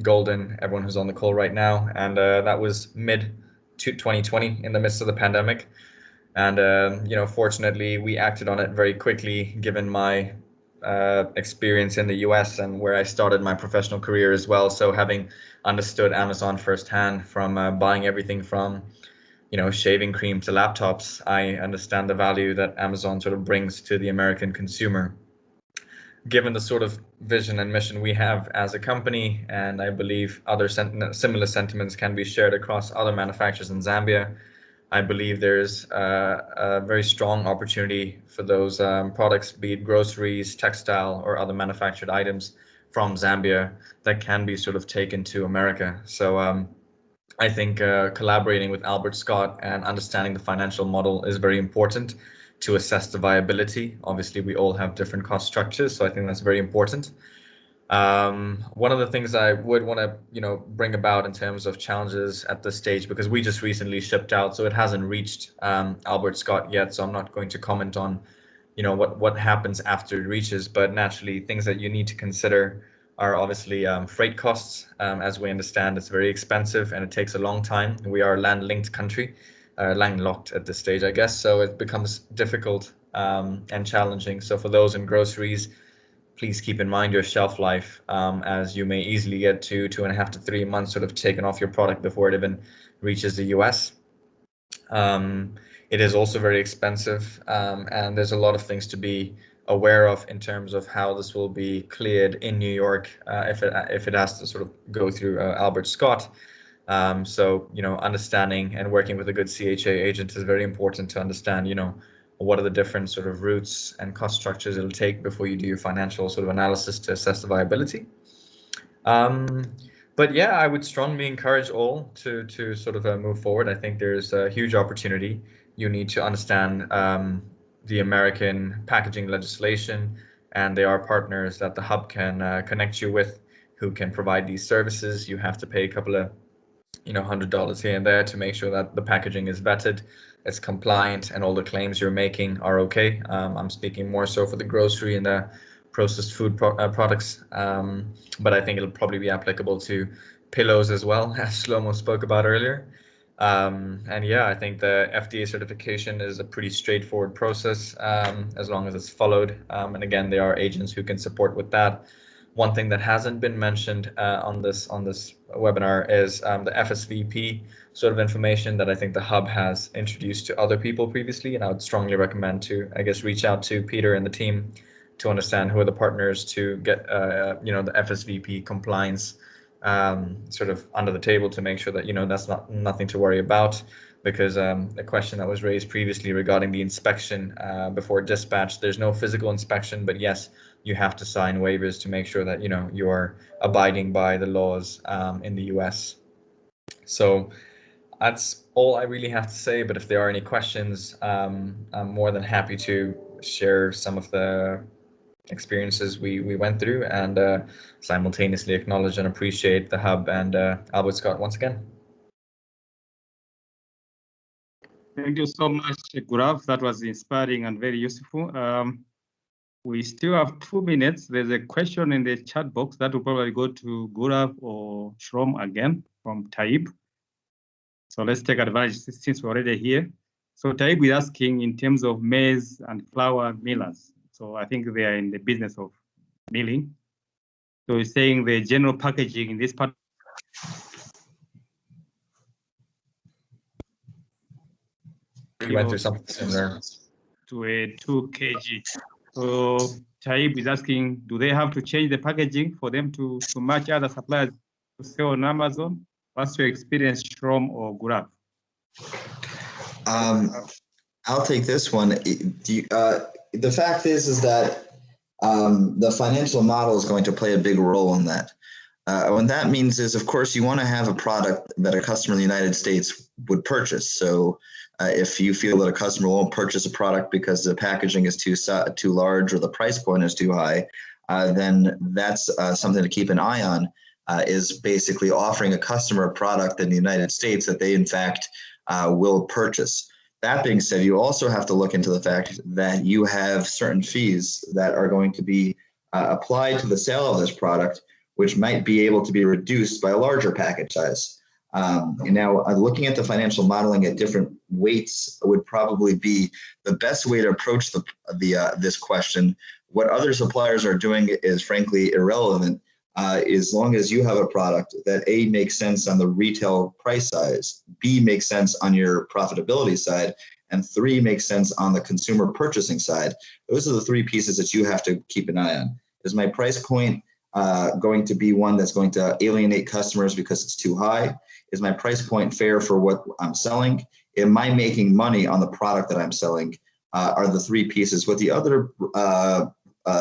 Golden, everyone who's on the call right now, and that was mid-2020 in the midst of the pandemic. And, fortunately, we acted on it very quickly, given my experience in the US and where I started my professional career as well. So having understood Amazon firsthand from buying everything from shaving cream to laptops, I understand the value that Amazon sort of brings to the American consumer. Given the sort of vision and mission we have as a company, and I believe other similar sentiments can be shared across other manufacturers in Zambia, I believe there's a very strong opportunity for those products, be it groceries, textile, or other manufactured items from Zambia that can be sort of taken to America. So I think collaborating with Albert Scott and understanding the financial model is very important to assess the viability. Obviously, we all have different cost structures, so I think that's very important. One of the things I would want to, bring about in terms of challenges at this stage, because we just recently shipped out, so it hasn't reached Albert Scott yet. So I'm not going to comment on, what happens after it reaches. But naturally, things that you need to consider are obviously freight costs. As we understand, it's very expensive and it takes a long time. We are a land-linked country. Landlocked at this stage, I guess, so it becomes difficult and challenging. So for those in groceries, please keep in mind your shelf life, as you may easily get 2.5 to 3 months sort of taken off your product before it even reaches the US. It is also very expensive, and there's a lot of things to be aware of in terms of how this will be cleared in New York if it has to sort of go through Albert Scott. So, understanding and working with a good CHA agent is very important to understand, what are the different sort of routes and cost structures it'll take before you do your financial sort of analysis to assess the viability. But yeah, I would strongly encourage all to sort of move forward. I think there's a huge opportunity. You need to understand the American packaging legislation, and there are partners that the hub can connect you with who can provide these services. You have to pay a couple of $100 here and there to make sure that the packaging is vetted, it's compliant, and all the claims you're making are okay. I'm speaking more so for the grocery and the processed food products, but I think it'll probably be applicable to pillows as well, as Shlomo spoke about earlier. And yeah, I think the FDA certification is a pretty straightforward process as long as it's followed. And again, there are agents who can support with that. One thing that hasn't been mentioned on this webinar is the FSVP sort of information that I think the hub has introduced to other people previously, and I would strongly recommend to, reach out to Peter and the team to understand who are the partners to get the FSVP compliance sort of under the table to make sure that that's nothing to worry about. Because the question that was raised previously regarding the inspection before dispatch, there's no physical inspection, but yes, you have to sign waivers to make sure that you're abiding by the laws in the US. So that's all I really have to say. But if there are any questions, I'm more than happy to share some of the experiences we went through, and simultaneously acknowledge and appreciate the hub and Albert Scott once again. Thank you so much, Gurav. That was inspiring and very useful. We still have 2 minutes. There's a question in the chat box that will probably go to Gurav or Shrom again from Taib. So let's take advantage since we're already here. So Taib is asking in terms of maize and flour millers. So I think they are in the business of milling. So he's saying the general packaging in this part we went through something similar to a 2 kg. So Taib is asking, do they have to change the packaging for them to match other suppliers to sell on Amazon? What's your experience, Shrom or Gurav? I'll take this one. The fact is that the financial model is going to play a big role in that. What that means is, of course, you want to have a product that a customer in the United States would purchase. So if you feel that a customer won't purchase a product because the packaging is too large or the price point is too high, then that's something to keep an eye on, is basically offering a customer a product in the United States that they, in fact, will purchase. That being said, you also have to look into the fact that you have certain fees that are going to be applied to the sale of this product, which might be able to be reduced by a larger package size. Now, looking at the financial modeling at different weights would probably be the best way to approach this question. What other suppliers are doing is frankly irrelevant. as long as you have a product that A, makes sense on the retail price size, B, makes sense on your profitability side, and 3, makes sense on the consumer purchasing side. Those are the 3 pieces that you have to keep an eye on. Is my price point going to be one that's going to alienate customers because it's too high? Is my price point fair for what I'm selling? Am I making money on the product that I'm selling? Are the 3 pieces. What the other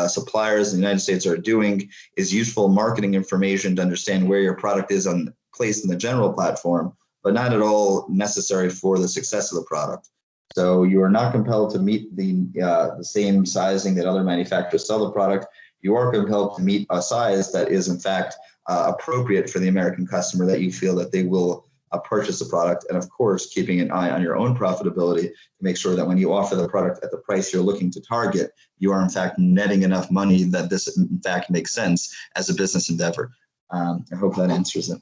suppliers in the United States are doing is useful marketing information to understand where your product is placed in the general platform, but not at all necessary for the success of the product. So you are not compelled to meet the same sizing that other manufacturers sell the product. You are compelled to meet a size that is in fact appropriate for the American customer, that you feel that they will purchase the product. And of course, keeping an eye on your own profitability to make sure that when you offer the product at the price you're looking to target, you are in fact netting enough money that this in fact makes sense as a business endeavor. I hope that answers it.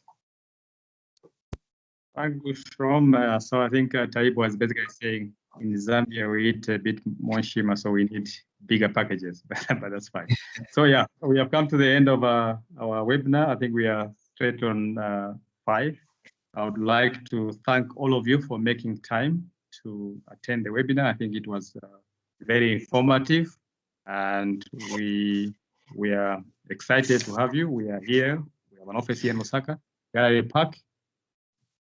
Thank you, Shom. So I think Taib was basically saying in Zambia we eat a bit more shima, so we need bigger packages, but that's fine. So yeah, we have come to the end of our webinar. I think we are straight on 5. I would like to thank all of you for making time to attend the webinar. I think it was very informative, and we are excited to have you. We are here. We have an office here in Osaka, Gallery Park,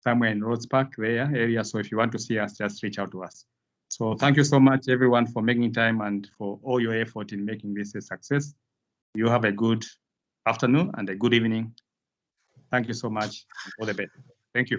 somewhere in Rhodes Park area. So if you want to see us, just reach out to us. So thank you so much, everyone, for making time and for all your effort in making this a success. You have a good afternoon and a good evening. Thank you so much. All the best.